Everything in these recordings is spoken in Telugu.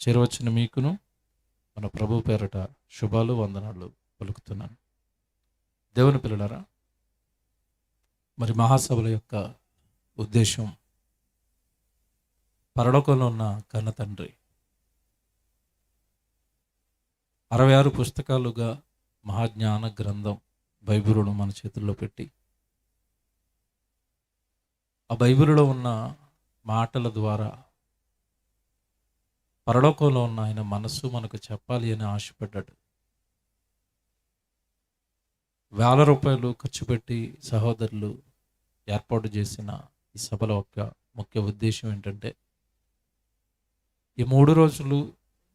చేరవచ్చిన మీకును మన ప్రభు పేరట శుభాలు వందనాలు పలుకుతున్నాను. దేవుని పిల్లలారా, మరి మహాసభల యొక్క ఉద్దేశం పరలోకంలో ఉన్న కన్న తండ్రి 66 పుస్తకాలుగా మహాజ్ఞాన గ్రంథం బైబిలును మన చేతుల్లో పెట్టి ఆ బైబిలులో ఉన్న మాటల ద్వారా పరలోకంలో ఉన్న ఆయన మనస్సు మనకు చెప్పాలి అని ఆశపడ్డాడు. వేల రూపాయలు ఖర్చు పెట్టి సహోదరులు ఏర్పాటు చేసిన ఈ సభల యొక్క ముఖ్య ఉద్దేశం ఏంటంటే, ఈ 3 రోజులు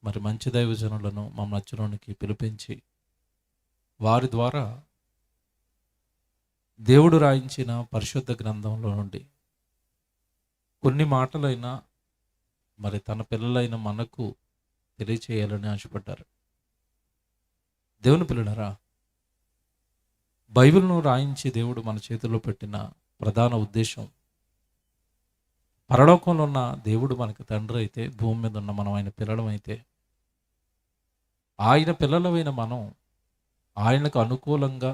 మరి మంచి దైవజనులను మా మధ్యలోనికి పిలిపించి వారి ద్వారా దేవుడు రాయించిన పరిశుద్ధ గ్రంథంలో నుండి కొన్ని మాటలైనా మరి తన పిల్లలైన మనకు తెలియచేయాలని ఆశపడ్డారు. దేవుని పిల్లలారా, బైబిల్ను రాయించి దేవుడు మన చేతిలో పెట్టిన ప్రధాన ఉద్దేశం, పరలోకంలో ఉన్న దేవుడు మనకు తండ్రి అయితే, భూమి మీద ఉన్న మనం ఆయన పిల్లలమైతే, ఆయన పిల్లలమైన మనం ఆయనకు అనుకూలంగా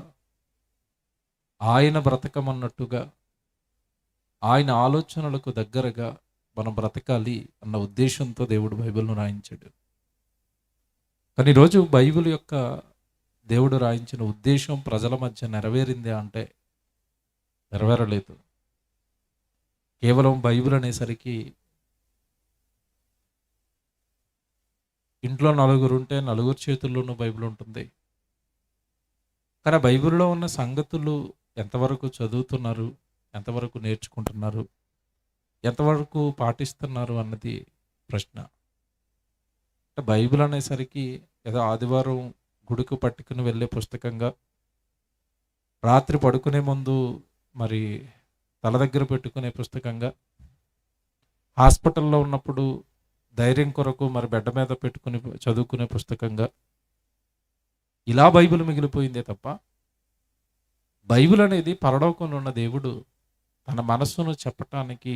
ఆయన బ్రతకమన్నట్టుగా ఆయన ఆలోచనలకు దగ్గరగా మనం బ్రతకాలి అన్న ఉద్దేశంతో దేవుడు బైబిల్ను రాయించాడు. కానీ ఈరోజు బైబిల్ యొక్క దేవుడు రాయించిన ఉద్దేశం ప్రజల మధ్య నెరవేరిందే అంటే నెరవేరలేదు. కేవలం బైబిల్ అనేసరికి ఇంట్లో నలుగురు ఉంటే నలుగురు చేతుల్లోనూ బైబిల్ ఉంటుంది. కానీ బైబిల్లో ఉన్న సంగతులు ఎంతవరకు చదువుతున్నారు, ఎంతవరకు నేర్చుకుంటున్నారు, ఎంతవరకు పాటిస్తున్నారు అన్నది ప్రశ్న. బైబిల్ అనేసరికి ఏదో ఆదివారం గుడికి పట్టుకుని వెళ్ళే పుస్తకంగా, రాత్రి పడుకునే ముందు మరి తల దగ్గర పెట్టుకునే పుస్తకంగా, హాస్పిటల్లో ఉన్నప్పుడు ధైర్యం కొరకు మరి బెడ్ మీద పెట్టుకుని చదువుకునే పుస్తకంగా, ఇలా బైబిల్ మిగిలిపోయిందే తప్ప బైబిల్ అనేది పరలోకంలో ఉన్న దేవుడు తన మనస్సును చెప్పటానికి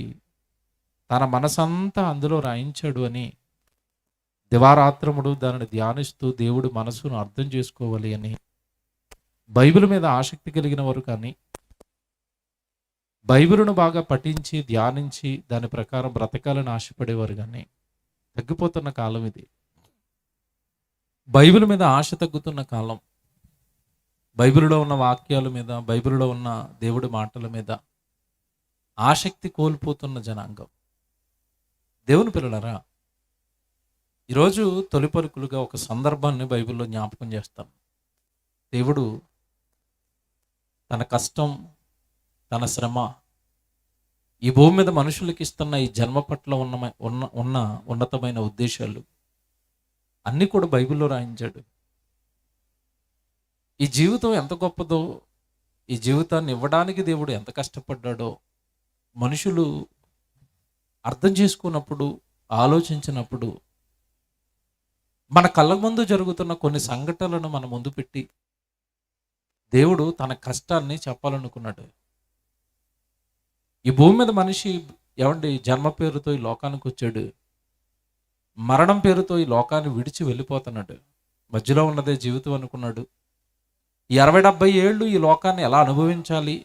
తన మనసంతా అందులో రాయించాడు అని దివారాత్రముడు దానిని ధ్యానిస్తూ దేవుడు మనసును అర్థం చేసుకోవాలి అని బైబిల్ మీద ఆసక్తి కలిగిన వారు, కానీ బైబిలును బాగా పఠించి ధ్యానించి దాని ప్రకారం బ్రతకాలని ఆశపడేవారు కానీ తగ్గిపోతున్న కాలం ఇది. బైబిల్ మీద ఆశ తగ్గుతున్న కాలం. బైబిల్లో ఉన్న వాక్యాల మీద, బైబిల్లో ఉన్న దేవుడి మాటల మీద ఆసక్తి కోల్పోతున్న జనాంగం. దేవుని పిల్లలారా, ఈరోజు తొలి పలుకులుగా ఒక సందర్భాన్ని బైబిల్లో జ్ఞాపకం చేస్తాం. దేవుడు తన కష్టం, తన శ్రమ, ఈ భూమి మీద మనుషులకి ఇస్తున్న ఈ జన్మ పట్ల ఉన్న ఉన్నతమైన ఉద్దేశాలు అన్నీ కూడా బైబిల్లో రాయించాడు. ఈ జీవితం ఎంత గొప్పదో, ఈ జీవితాన్ని ఇవ్వడానికి దేవుడు ఎంత కష్టపడ్డాడో మనుషులు అర్థం చేసుకున్నప్పుడు, ఆలోచించినప్పుడు, మన కళ్ళ ముందు జరుగుతున్న కొన్ని సంఘటనలను మన ముందు పెట్టి దేవుడు తన కష్టాన్ని చెప్పాలనుకున్నాడు. ఈ భూమి మీద మనిషి జన్మ పేరుతో ఈ లోకానికి వచ్చాడు, మరణం పేరుతో ఈ లోకాన్ని విడిచి వెళ్ళిపోతున్నాడు. మధ్యలో ఉన్నదే జీవితం అనుకున్నాడు. ఈ 60-70 ఏళ్ళు ఈ లోకాన్ని ఎలా అనుభవించాలి,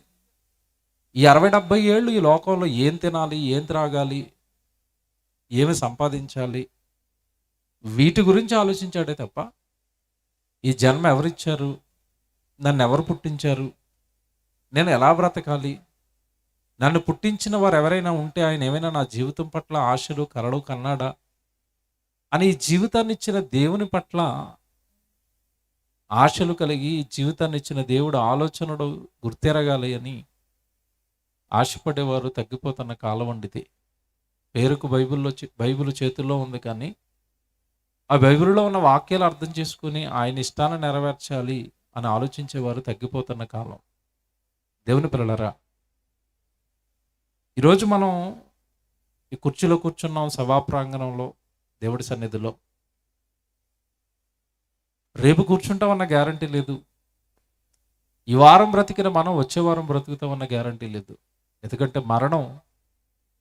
ఈ 60-70 ఏళ్ళు ఈ లోకంలో ఏం తినాలి, ఏం త్రాగాలి, ఏమి సంపాదించాలి, వీటి గురించి ఆలోచించాడే తప్ప ఈ జన్మ ఎవరిచ్చారు, నన్ను ఎవరు పుట్టించారు, నేను ఎలా బ్రతకాలి, నన్ను పుట్టించిన వారు ఎవరైనా ఉంటే ఆయన ఏమైనా నా జీవితం పట్ల ఆశలు కలలు కన్నాడా అని ఈ జీవితాన్ని ఇచ్చిన దేవుని పట్ల ఆశలు కలిగి, జీవితాన్ని ఇచ్చిన దేవుడు ఆలోచనలు గుర్తెరగాలి అని ఆశపడేవారు తగ్గిపోతున్న కాలం వండిది. పేరుకు బైబిల్ చేతుల్లో ఉంది, కానీ ఆ బైబిల్లో ఉన్న వాక్యాలు అర్థం చేసుకుని ఆయన ఇష్టాన్ని నెరవేర్చాలి అని ఆలోచించేవారు తగ్గిపోతున్న కాలం. దేవుని పిల్లలారా, ఈరోజు మనం ఈ కుర్చీలో కూర్చున్నాం, సభా ప్రాంగణంలో, దేవుడి సన్నిధిలో. రేపు కూర్చుంటామన్న గ్యారంటీ లేదు. ఈ వారం బ్రతికిన మనం వచ్చే వారం బ్రతుకుతామన్న గ్యారంటీ లేదు. ఎందుకంటే మరణం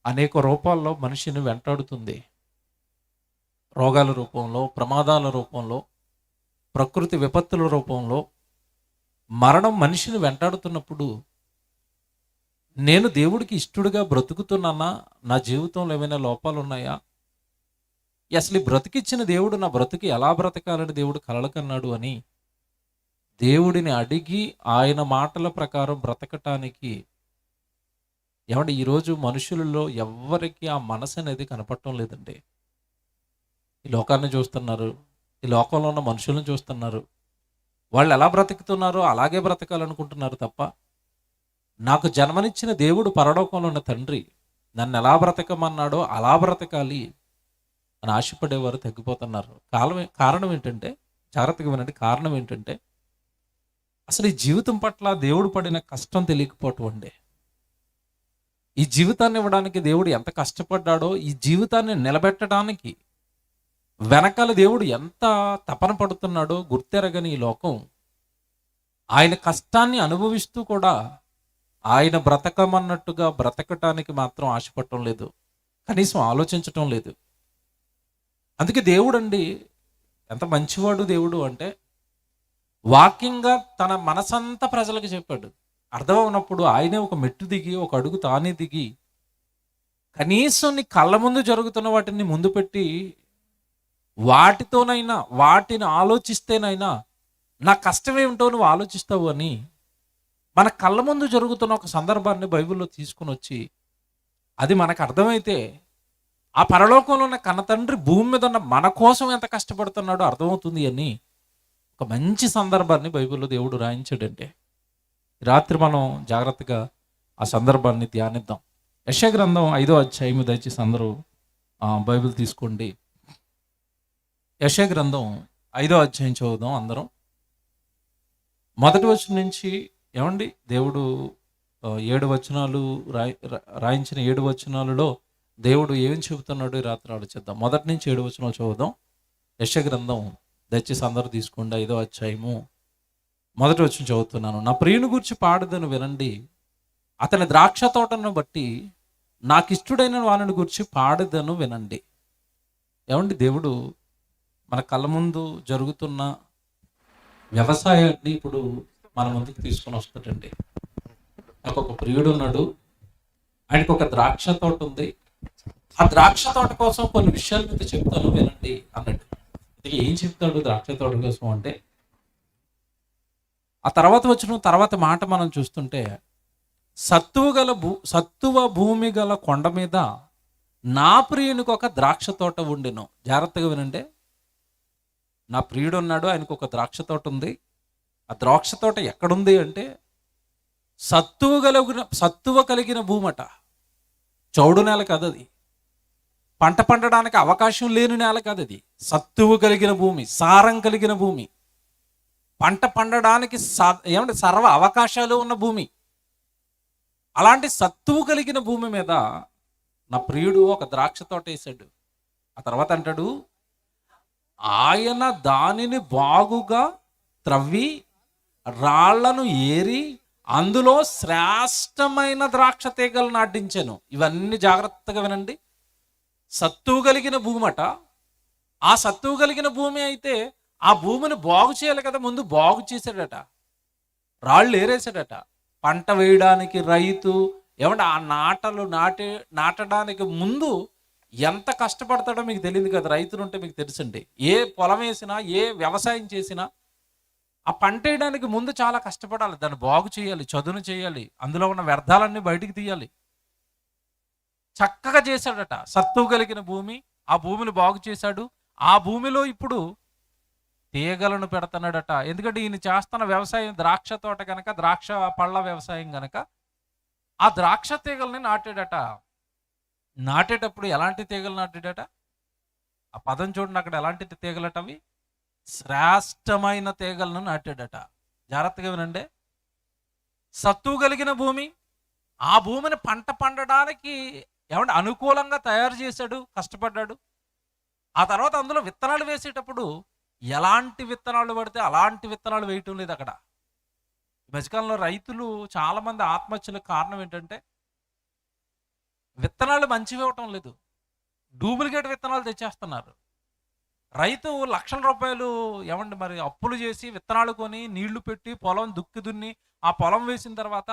అనేక రూపాల్లో మనిషిని వెంటాడుతుంది. రోగాల రూపంలో, ప్రమాదాల రూపంలో, ప్రకృతి విపత్తుల రూపంలో మరణం మనిషిని వెంటాడుతున్నప్పుడు నేను దేవుడికి ఇష్టడుగా బ్రతుకుతున్నానా? నా జీవితంలో ఏమైనా లోపాలు ఉన్నాయా? అసలు ఈ బ్రతికిచ్చిన దేవుడు నా బ్రతుకు ఎలా బ్రతకాలని దేవుడు కలలకన్నాడు అని దేవుడిని అడిగి ఆయన మాటల ప్రకారం బ్రతకటానికి ఏమంటే ఈరోజు మనుషులలో ఎవ్వరికి ఆ మనసు అనేది కనపడటం లేదండి. ఈ లోకాన్ని చూస్తున్నారు, ఈ లోకంలో ఉన్న మనుషులను చూస్తున్నారు. వాళ్ళు ఎలా బ్రతుకుతున్నారో అలాగే బ్రతకాలనుకుంటున్నారు తప్ప, నాకు జన్మనిచ్చిన దేవుడు పరలోకంలో ఉన్న తండ్రి నన్ను ఎలా బ్రతకమన్నాడో అలా బ్రతకాలి అని ఆశపడేవారు తగ్గిపోతున్నారు. కారణం ఏంటంటే, జాగ్రత్తగా వినండి, కారణం ఏంటంటే అసలు ఈ జీవితం పట్ల దేవుడు పడిన కష్టం తెలియకపోవటం అండి. ఈ జీవితాన్ని ఇవ్వడానికి దేవుడు ఎంత కష్టపడ్డాడో, ఈ జీవితాన్ని నిలబెట్టడానికి వెనకాల దేవుడు ఎంత తపన పడుతున్నాడో గుర్తెరగని ఈ లోకం ఆయన కష్టాన్ని అనుభవిస్తూ కూడా ఆయన బ్రతకమన్నట్టుగా బ్రతకటానికి మాత్రం ఆశపడటం లేదు, కనీసం ఆలోచించటం లేదు. అందుకే దేవుడు అండి ఎంత మంచివాడు దేవుడు అంటే, వాక్యంగా తన మనసంతా ప్రజలకు చెప్పాడు. అర్థం అవునప్పుడు ఆయనే ఒక మెట్టు దిగి, ఒక అడుగు తానే దిగి, కనీసం నీ కళ్ళ ముందు జరుగుతున్న వాటిని ముందు పెట్టి వాటితోనైనా, వాటిని ఆలోచిస్తేనైనా నా కష్టం ఏమిటో నువ్వు ఆలోచిస్తావు అని మన కళ్ళ ముందు జరుగుతున్న ఒక సందర్భాన్ని బైబిల్లో తీసుకుని వచ్చి, అది మనకు అర్థమైతే ఆ పరలోకంలో ఉన్న కన్నతండ్రి భూమి మీద ఉన్న మన కోసం ఎంత కష్టపడుతున్నాడో అర్థమవుతుంది అని ఒక మంచి సందర్భాన్ని బైబిల్లో దేవుడు రాయించాడంటే, రాత్రి మనం జాగ్రత్తగా ఆ సందర్భాన్ని ధ్యానిద్దాం. యెషయా గ్రంథం 5వ అధ్యాయం దయచేసి అందరూ బైబిల్ తీసుకోండి. యెషయా గ్రంథం 5వ అధ్యాయం చదువుదాం అందరం. మొదటి వచనం నుంచి. ఏమండి, దేవుడు 7 వచనాలు రాయించిన 7 వచనాలలో దేవుడు ఏం చెబుతున్నాడు ఈ రాత్రి ఆలోచిద్దాం. మొదటి నుంచి 7 వచనాలు చదువుదాం. యెషయా గ్రంథం దయచేసి అందరూ తీసుకోండి. 5వ అధ్యాయము మొదటి వచనం చదువుతున్నాను. నా ప్రియుని గురించి పాడదను వినండి, అతని ద్రాక్ష తోటను బట్టి నాకు ఇష్టడైన వాని గురించి పాడదను వినండి. ఏమండి, దేవుడు మన కళ్ళ ముందు జరుగుతున్న వ్యవసాయాన్ని ఇప్పుడు మన ముందుకు తీసుకొని వస్తాడండి. నాకు ఒక ప్రియుడు ఉన్నాడు, ఆయనకు ఒక ద్రాక్ష తోట ఉంది, ఆ ద్రాక్ష తోట కోసం కొన్ని విషయాలు మీతో చెప్తాను వినండి అన్నట్టు. ఏం చెప్తాడు ద్రాక్ష తోట కోసం అంటే, ఆ తర్వాత వచ్చిన తర్వాత మాట మనం చూస్తుంటే, సత్తువ భూమి గల కొండ మీద నా ప్రియునికి ఒక ద్రాక్ష తోట ఉండెను. జాగ్రత్తగా వినండి, నా ప్రియుడు ఉన్నాడు, ఆయనకు ఒక ద్రాక్ష తోట ఉంది. ఆ ద్రాక్ష తోట ఎక్కడుంది అంటే సత్తువ కలిగిన భూమట. చౌడు నేల కాదు అది, పంట పండడానికి అవకాశం లేని నేల కాదు అది. సత్తువ కలిగిన భూమి, సారం కలిగిన భూమి, పంట పండడానికి ఏమంటే సర్వ అవకాశాలు ఉన్న భూమి. అలాంటి సత్తువ కలిగిన భూమి మీద నా ప్రియుడు ఒక ద్రాక్ష తోట వేశాడు. ఆ తర్వాత అంటాడు, ఆయన దానిని బాగుగా త్రవ్వి రాళ్లను ఏరి అందులో శ్రేష్టమైన ద్రాక్ష తీగలు నాటించాను. ఇవన్నీ జాగ్రత్తగా వినండి. సత్తువ కలిగిన భూమట. ఆ సత్తువ కలిగిన భూమి అయితే ఆ భూమిని బాగు చేయాలి కదా, ముందు బాగు చేశాడట, రాళ్ళు ఏరేసాడట. పంట వేయడానికి రైతు ఏమంటే ఆ నాటడానికి ముందు ఎంత కష్టపడతాడో మీకు తెలియదు కదా. రైతులు ఉంటే మీకు తెలుసండి, ఏ పొలం వేసినా, ఏ వ్యవసాయం చేసినా ఆ పంట వేయడానికి ముందు చాలా కష్టపడాలి, దాన్ని బాగు చేయాలి, చదును చేయాలి, అందులో ఉన్న వ్యర్థాలన్నీ బయటికి తీయాలి. చక్కగా చేశాడట. సత్తువ కలిగిన భూమి, ఆ భూమిని బాగు చేశాడు. ఆ భూమిలో ఇప్పుడు తీగలను పెడుతున్నాడట. ఎందుకంటే ఈయన చేస్తున్న వ్యవసాయం ద్రాక్ష తోట గనక, ద్రాక్ష పళ్ళ వ్యవసాయం గనక ఆ ద్రాక్ష తీగల్ని నాటాడట. నాటేటప్పుడు ఎలాంటి తీగలు నాటాడట? ఆ పదం చూడండి, అక్కడ ఎలాంటి తీగలట అవి? శ్రేష్టమైన తీగలను నాటాడట. జాగ్రత్తగా వినండి. సత్తువ కలిగిన భూమి, ఆ భూమిని పంట పండడానికి ఏమంటే అనుకూలంగా తయారు చేశాడు, కష్టపడ్డాడు. ఆ తర్వాత అందులో విత్తనాలు వేసేటప్పుడు ఎలాంటి విత్తనాలు పడితే అలాంటి విత్తనాలు వేయటం లేదు అక్కడ. ఈ మధ్యకాలంలో రైతులు చాలామంది ఆత్మహత్యలకు కారణం ఏంటంటే విత్తనాలు మంచివి ఇవ్వటం లేదు, డూప్లికేట్ విత్తనాలు తెచ్చేస్తున్నారు. రైతు లక్షల రూపాయలు ఏమండి మరి అప్పులు చేసి విత్తనాలు కొని నీళ్లు పెట్టి పొలం దుక్కి దున్ని ఆ పొలం వేసిన తర్వాత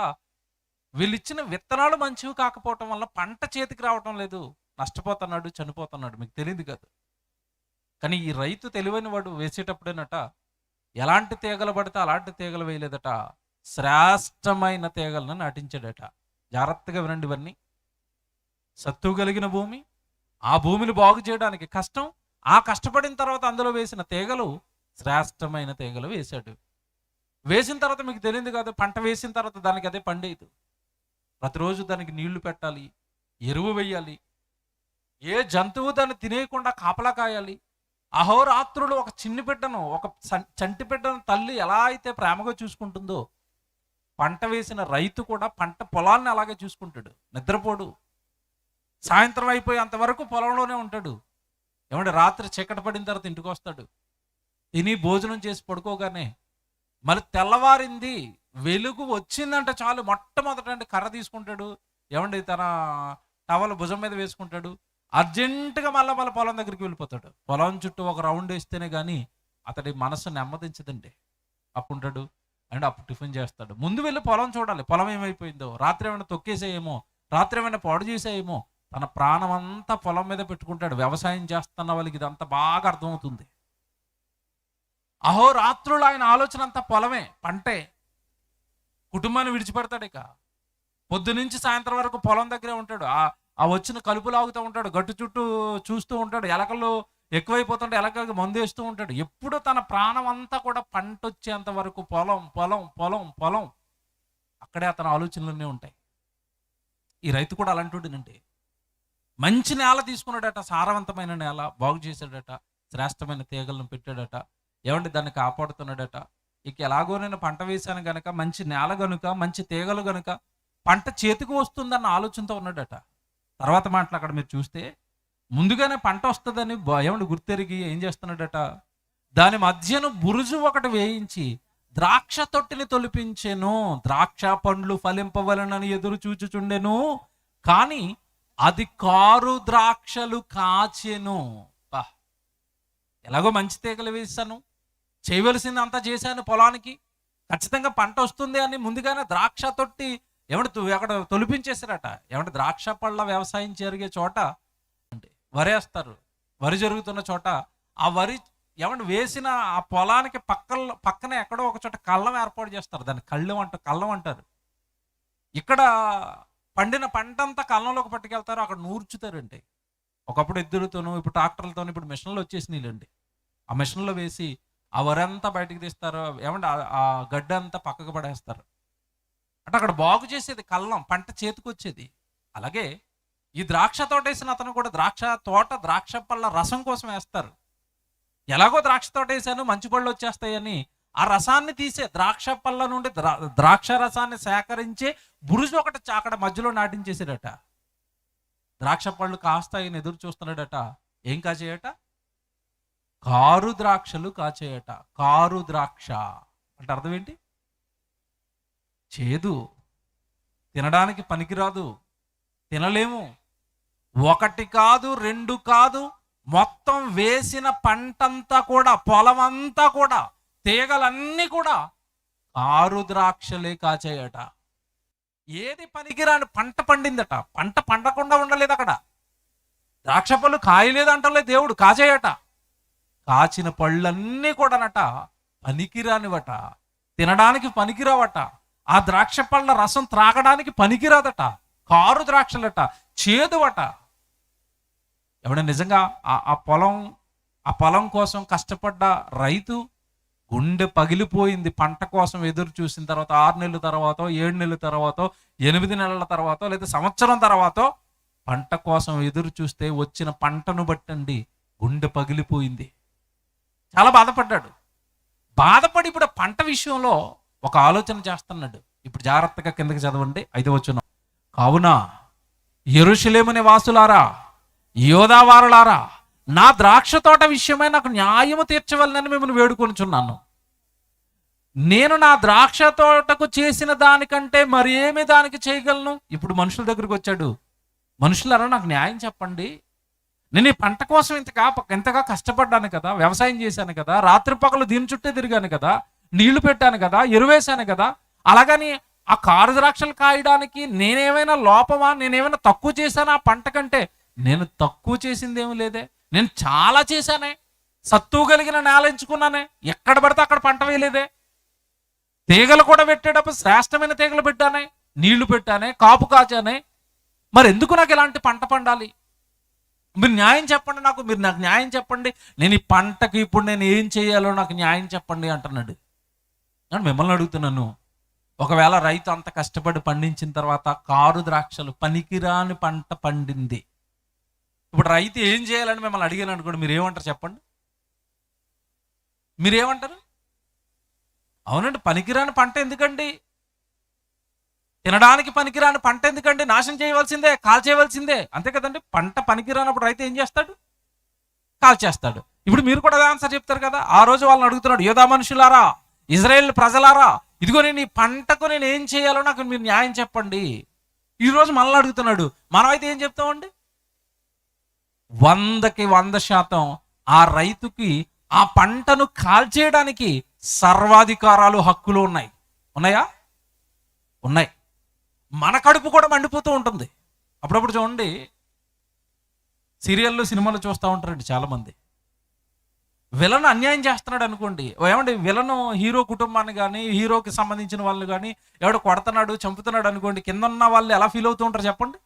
వీళ్ళు ఇచ్చిన విత్తనాలు మంచివి కాకపోవటం వల్ల పంట చేతికి రావటం లేదు, నష్టపోతున్నాడు, చనిపోతున్నాడు. మీకు తెలియదు కదా. కానీ ఈ రైతు తెలివైన వాడు వేసేటప్పుడేనట ఎలాంటి తీగలు పడితే అలాంటి తీగలు వేయలేదట, శ్రేష్టమైన తీగలను నాటించాడట. జాగ్రత్తగా వినండి ఇవన్నీ. సత్తు కలిగిన భూమి, ఆ భూమిని బాగు చేయడానికి కష్టం, ఆ కష్టపడిన తర్వాత అందులో వేసిన తీగలు శ్రేష్టమైన తీగలు వేశాడు. వేసిన తర్వాత మీకు తెలియదు కాదు, పంట వేసిన తర్వాత దానికి అదే పండేది. ప్రతిరోజు దానికి నీళ్లు పెట్టాలి, ఎరువు వేయాలి, ఏ జంతువు దాన్ని తినేయకుండా కాపలా కాయాలి. అహోరాత్రులు ఒక చిన్ని బిడ్డను, ఒక చంటి బిడ్డను తల్లి ఎలా అయితే ప్రేమగా చూసుకుంటుందో పంట వేసిన రైతు కూడా పంట పొలాన్ని అలాగే చూసుకుంటాడు. నిద్రపోడు, సాయంత్రం అయిపోయి అంతవరకు పొలంలోనే ఉంటాడు. ఏమంటే రాత్రి చీకటి పడిన తర్వాత ఇంటికి వస్తాడు, తిని భోజనం చేసి పడుకోగానే మళ్ళీ తెల్లవారింది వెలుగు వచ్చిందంటే చాలు మొట్టమొదట కర్ర తీసుకుంటాడు, ఏమండి తన టవల్ భుజం మీద వేసుకుంటాడు, అర్జెంటుగా మళ్ళీ పొలం దగ్గరికి వెళ్ళిపోతాడు. పొలం చుట్టూ ఒక రౌండ్ వేస్తేనే కానీ అతడి మనసు నెమ్మదించదండి. అప్పుంటాడు అండ్ అప్పుడు టిఫిన్ చేస్తాడు. ముందు వెళ్ళి పొలం చూడాలి, పొలం ఏమైపోయిందో, రాత్రి ఏమైనా తొక్కేసేయేమో, రాత్రి ఏమైనా పాడు చేసేయేమో. తన ప్రాణం అంతా పొలం మీద పెట్టుకుంటాడు. వ్యవసాయం చేస్తున్న వాళ్ళకి ఇదంతా బాగా అర్థమవుతుంది. అహోరాత్రులు ఆయన ఆలోచన అంతా పొలమే, పంటే. కుటుంబాన్ని విడిచిపెడతాడు. ఇక పొద్దు నుంచి సాయంత్రం వరకు పొలం దగ్గరే ఉంటాడు. ఆ వచ్చిన కలుపు లాగుతూ ఉంటాడు, గట్టు చుట్టూ చూస్తూ ఉంటాడు, ఎలకలు ఎక్కువైపోతుంటే ఎలకలకి మందు వేస్తూ ఉంటాడు. ఎప్పుడు తన ప్రాణం అంతా కూడా పంట వచ్చేంత వరకు పొలం పొలం పొలం పొలం, అక్కడే అతని ఆలోచనలన్నీ ఉంటాయి. ఈ రైతు కూడా అలాంటివాడినండి. మంచి నేల తీసుకున్నాడట, సారవంతమైన నేల బాగు చేశాడట, శ్రేష్టమైన తీగలను పెట్టాడట, ఏమంటే దాన్ని కాపాడుతున్నాడట. ఇక ఎలాగో నేను పంట వేశాను గనక, మంచి నేల గనుక, మంచి తీగలు గనుక పంట చేతికి వస్తుందన్న ఆలోచనతో ఉన్నాడట. తర్వాత మాటలు అక్కడ మీరు చూస్తే ముందుగానే పంట వస్తుందని ఏమంటే గుర్తెరిగి ఏం చేస్తున్నాడట, దాని మధ్యను బురుజు ఒకటి వేయించి ద్రాక్ష తొట్టిని తొలిపించెను, ద్రాక్ష పండ్లు ఫలింపవలనని ఎదురు చూచుచుండెను, కానీ అది కారు ద్రాక్షలు కాచెను. ఎలాగో మంచి తీగలు వేసాను, చేయవలసింది అంతా చేశాను, పొలానికి ఖచ్చితంగా పంట వస్తుంది అని ముందుగానే ద్రాక్ష తొట్టి ఏమంటే అక్కడ తొలిపించేశారట. ఏమంటే ద్రాక్ష పళ్ళ వ్యవసాయం జరిగే చోట అంటే వరేస్తారు, వరి జరుగుతున్న చోట ఆ వరి ఏమంటే వేసిన ఆ పొలానికి పక్కనే ఎక్కడో ఒక చోట కళ్ళం ఏర్పాటు చేస్తారు. దాన్ని కళ్ళం అంటారు. ఇక్కడ పండిన పంట అంతా కళ్ళంలోకి పట్టుకెళ్తారు, అక్కడ నూర్చుతారండి. ఒకప్పుడు ఎద్దులతోనూ, ఇప్పుడు ట్రాక్టర్లతోనూ, ఇప్పుడు మిషన్లు వచ్చేసినాయిలండి. ఆ మిషన్లో వేసి ఆ వరి అంతా బయటకు తీస్తారు, ఏమంటే ఆ గడ్డ అంతా పక్కకు పడేస్తారు. అంటే అక్కడ బాగు చేసేది కళ్ళం, పంట చేతికి వచ్చేది. అలాగే ఈ ద్రాక్ష తోట వేసిన అతను కూడా ద్రాక్ష పళ్ళ రసం కోసం వేస్తారు. ఎలాగో ద్రాక్ష తోట వేసాను మంచి పళ్ళు వచ్చేస్తాయని ఆ రసాన్ని తీసే ద్రాక్ష పళ్ళ నుండి ద్రాక్ష రసాన్ని సేకరించే బురుజు ఒకటి అక్కడ మధ్యలో నాటించేసాడట. ద్రాక్ష పళ్ళు కాస్తాయని ఎదురు చూస్తున్నాడట. ఏం కాచేయట? కారు ద్రాక్షలు కాచేయట. కారు ద్రాక్ష అంటే అర్థం ఏంటి? చేదు, తినడానికి పనికిరాదు, తినలేము. ఒకటి కాదు, రెండు కాదు, మొత్తం వేసిన పంటంతా కూడా, పొలం అంతా కూడా, తీగలన్నీ కూడా కారు ద్రాక్షలే కాచేయట. ఏది పనికిరాని పంట పండిందట. పంట పండకుండా ఉండలేదు అక్కడ. ద్రాక్ష పళ్ళు కాయలేదంటలేదు దేవుడు, కాచేయట. కాచిన పళ్ళన్నీ కూడానట పనికిరానివట, తినడానికి పనికిరావట, ఆ ద్రాక్ష పళ్ళ రసం త్రాగడానికి పనికిరాదట, కారు ద్రాక్షలట, చేదువట. ఎవడైనా నిజంగా ఆ పొలం కోసం కష్టపడ్డ రైతు గుండె పగిలిపోయింది. పంట కోసం ఎదురు చూసిన తర్వాత 6 నెలల తర్వాత, 7 నెలల తర్వాత, 8 నెలల తర్వాత, లేదా సంవత్సరం తర్వాత పంట కోసం ఎదురు చూస్తే వచ్చిన పంటను బట్టండి గుండె పగిలిపోయింది. చాలా బాధపడ్డాడు. బాధపడి ఇప్పుడు పంట విషయంలో ఒక ఆలోచన చేస్తున్నాడు. ఇప్పుడు జాగ్రత్తగా కిందకి చదవండి, 5వ వచనం. కావున యెరూషలేము నివాసులారా, యోధావారులారా, నా ద్రాక్ష తోట విషయమై నాకు న్యాయము తీర్చవలనని మిమ్మల్ని వేడుకొనుచున్నాను. నేను నా ద్రాక్ష తోటకు చేసిన దానికంటే మరేమి దానికి చేయగలను? ఇప్పుడు మనుషుల దగ్గరికి వచ్చాడు. మనుషులారా నాకు న్యాయం చెప్పండి, నేను ఈ పంట కోసం ఇంతగా కష్టపడ్డాను కదా, వ్యవసాయం చేశాను కదా, రాత్రి పగలు దీని చుట్టే తిరిగాను కదా, నీళ్లు పెట్టాను కదా, ఎరువేశాను కదా. అలాగని ఆ కారు ద్రాక్షలు కాయడానికి నేనేమైనా లోపమా, నేనేమైనా తక్కువ చేశానా ఆ పంట కంటే? నేను తక్కువ చేసింది ఏమి లేదే, నేను చాలా చేశానే. సత్తువు కలిగిన నేల ఎంచుకున్నానే, ఎక్కడ పడితే అక్కడ పంట వేయలేదే. తీగలు కూడా పెట్టేటప్పుడు శ్రేష్టమైన తీగలు పెట్టానే, నీళ్లు పెట్టానే, కాపు కాచానే. మరి ఎందుకు నాకు ఇలాంటి పంట పండాలి? మీరు న్యాయం చెప్పండి నాకు, మీరు నాకు న్యాయం చెప్పండి. నేను ఈ పంటకి ఇప్పుడు నేను ఏం చేయాలో నాకు న్యాయం చెప్పండి అంటున్నాడు. నేను మిమ్మల్ని అడుగుతున్నాను, ఒకవేళ రైతు అంత కష్టపడి పండించిన తర్వాత కారు ద్రాక్షలు పనికిరాని పంట పండింది, ఇప్పుడు రైతు ఏం చేయాలని మిమ్మల్ని అడిగాను అనుకోండి, మీరు ఏమంటారు చెప్పండి? మీరేమంటారు? అవునండి, పనికిరాని పంట ఎందుకండి, తినడానికి పనికిరాని పంట ఎందుకండి, నాశనం చేయవలసిందే, కాల్చేయవలసిందే, అంతే కదండి. పంట పనికిరానప్పుడు రైతు ఏం చేస్తాడు? కాల్చేస్తాడు. ఇప్పుడు మీరు కూడా ఆన్సర్ చెప్తారు కదా. ఆ రోజు వాళ్ళని అడుగుతున్నాడు, యోధా మనుషులారా, ఇజ్రాయేల్ ప్రజలారా, ఇదిగో నేను ఈ పంటకు నేను ఏం చేయాలో నాకు మీరు న్యాయం చెప్పండి. ఈరోజు మనల్ని అడుగుతున్నాడు. మనం అయితే ఏం చెప్తామండి? 100కి 100% ఆ రైతుకి ఆ పంటను కాల్చేయడానికి సర్వాధికారాలు, హక్కులు ఉన్నాయా? ఉన్నాయి. మన కడుపు కూడా మండిపోతూ ఉంటుంది. అప్పుడప్పుడు చూడండి, సీరియల్లో సినిమాలు చూస్తూ ఉంటారండి చాలామంది. విలన్ అన్యాయం చేస్తున్నాడు అనుకోండి, ఏమంటే విలను హీరో కుటుంబాన్ని కానీ, హీరోకి సంబంధించిన వాళ్ళు కానీ ఎవడో కొడుతున్నాడు, చంపుతున్నాడు అనుకోండి, కింద ఉన్న వాళ్ళు ఎలా ఫీల్ అవుతూ ఉంటారు చెప్పండి?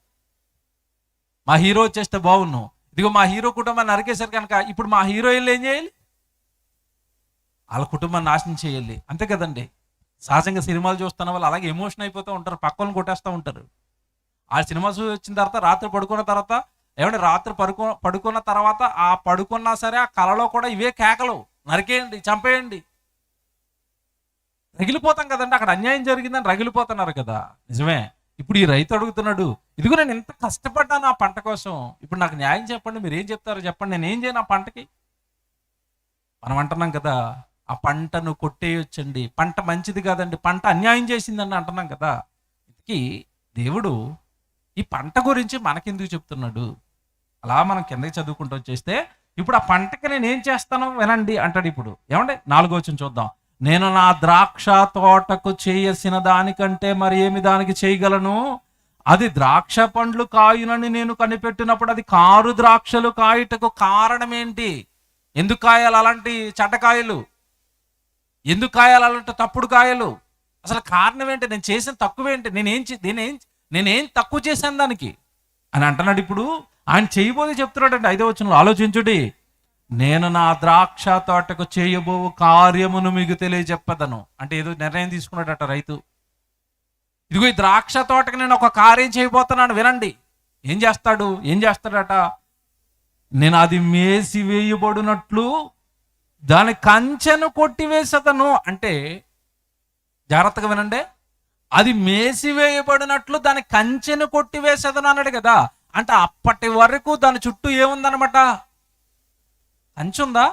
మా హీరో వచ్చేస్తే బాగున్నాం, ఇదిగో మా హీరో కుటుంబాన్ని నరికేశారు కనుక ఇప్పుడు మా హీరోయిన్లు ఏం చేయాలి? వాళ్ళ కుటుంబాన్ని నాశనం చేయాలి, అంతే కదండి. సహజంగా సినిమాలు చూస్తున్న వాళ్ళు అలాగే ఎమోషన్ అయిపోతూ ఉంటారు, పక్కన కొట్టేస్తూ ఉంటారు. ఆ సినిమా వచ్చిన తర్వాత రాత్రి పడుకున్న తర్వాత, ఏమంటే రాత్రి పడుకున్న తర్వాత ఆ పడుకున్నా సరే ఆ కలలో కూడా ఇవే కేకలు, నరికేయండి, చంపేయండి. రగిలిపోతాం కదండి, అక్కడ అన్యాయం జరిగిందని రగిలిపోతున్నారు కదా. నిజమే. ఇప్పుడు ఈ రైతు అడుగుతున్నాడు, ఇదిగో నేను ఎంత కష్టపడ్డాను ఆ పంట కోసం, ఇప్పుడు నాకు న్యాయం చెప్పండి, మీరు ఏం చెప్తారో చెప్పండి, నేను ఏం చేయను ఆ పంటకి? మనం అంటున్నాం కదా, ఆ పంటను కొట్టేయొచ్చండి, పంట మంచిది కాదండి, పంట అన్యాయం చేసిందని అంటున్నాం కదా. ఇంతకీ దేవుడు ఈ పంట గురించి మనకెందుకు చెప్తున్నాడు? అలా మనం కిందకి చదువుకుంటూ వచ్చేస్తే, ఇప్పుడు ఆ పంటకి నేను ఏం చేస్తానో వినండి అంటాడు. ఇప్పుడు ఏమంటే 4వ వచనం చూద్దాం. నేను నా ద్రాక్ష తోటకు చేయసిన దానికంటే మరి ఏమి దానికి చేయగలను? అది ద్రాక్ష పండ్లు కాయునని నేను కనిపెట్టినప్పుడు అది కారు ద్రాక్షలు కాయుటకు కారణం ఏంటి? ఎందుకు కాయాలి అలాంటి చెడ్డకాయలు? ఎందుకు కాయాలి అలాంటి తప్పుడు కాయలు? అసలు కారణం ఏంటి? నేను చేసిన తక్కువేంటి? నేనేం తక్కువ చేశాను దానికి అని అంటున్నాడు. ఇప్పుడు ఆయన చేయబోదే చెప్తున్నాడండి. 5వ వచనంలో ఆలోచించుడి. నేను నా ద్రాక్ష తోటకు చేయబోవు కార్యమును మీకు తెలియజెప్పదను. అంటే ఏదో నిర్ణయం తీసుకున్నాడట రైతు. ఇదిగో ఈ ద్రాక్ష తోటకు నేను ఒక కార్యం చేయబోతున్నాను, వినండి. ఏం చేస్తాడట? నేను అది మేసి వేయబడినట్లు దాని కంచెను కొట్టివేసదను. అంటే జాగ్రత్తగా వినండి, అది మేసివేయబడినట్లు దాని కంచెను కొట్టివేసేదను అన్నాడు కదా. అంటే అప్పటి వరకు దాని చుట్టూ ఏముందనమాట? కంచె ఉందా?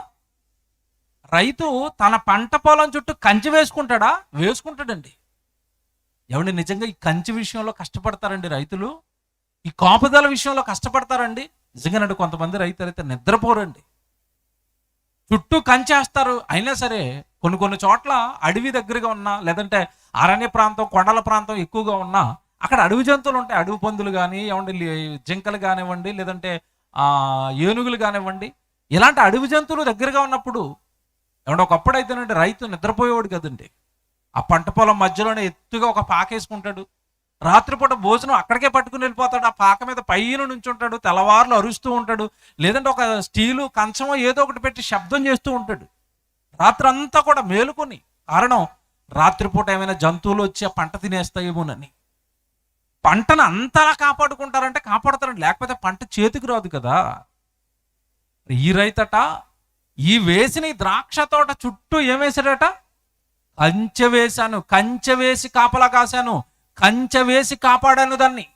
రైతు తన పంట పొలం చుట్టూ కంచె వేసుకుంటాడా? వేసుకుంటాడండి. ఏమండి, నిజంగా ఈ కంచె విషయంలో కష్టపడతారండి రైతులు, ఈ కాపుదల విషయంలో కష్టపడతారండి. నిజంగానండి, కొంతమంది రైతులు అయితే నిద్రపోరండి, చుట్టూ కంచేస్తారు. అయినా సరే కొన్ని చోట్ల అడవి దగ్గరగా ఉన్నా, లేదంటే అరణ్య ప్రాంతం, కొండల ప్రాంతం ఎక్కువగా ఉన్నా అక్కడ అడవి జంతువులు ఉంటాయి. అడవి పందులు కానీ, ఏమండి జింకలు కానివ్వండి, లేదంటే ఏనుగులు కానివ్వండి, ఇలాంటి అడవి జంతువులు దగ్గరగా ఉన్నప్పుడు ఏమంటే ఒకప్పుడు అయితేనండి రైతు నిద్రపోయేవాడు కదండి. ఆ పంట పొలం మధ్యలోనే ఎత్తుగా ఒక పాక వేసుకుంటాడు, రాత్రిపూట భోజనం అక్కడికే పట్టుకుని వెళ్ళిపోతాడు, ఆ పాక మీద పైన నుంచి ఉంటాడు, తెల్లవారులు అరుస్తూ ఉంటాడు, లేదంటే ఒక స్టీలు కంచమో ఏదో ఒకటి పెట్టి శబ్దం చేస్తూ ఉంటాడు. రాత్రి అంతా కూడా మేలుకొని, కారణం రాత్రిపూట ఏమైనా జంతువులు వచ్చి ఆ పంట తినేస్తాయేమోనని. పంటను అంతలా కాపాడుకుంటారంటే కాపాడుతారండి, లేకపోతే పంట చేతికి రాదు కదా. ఈ రైతట ఈ వేసిన ఈ ద్రాక్ష తోట చుట్టూ ఏం వేసాడట? కంచె వేశాను, కంచె వేసి కాపలా కాశాను, కంచె వేసి కాపాడాను దాన్ని.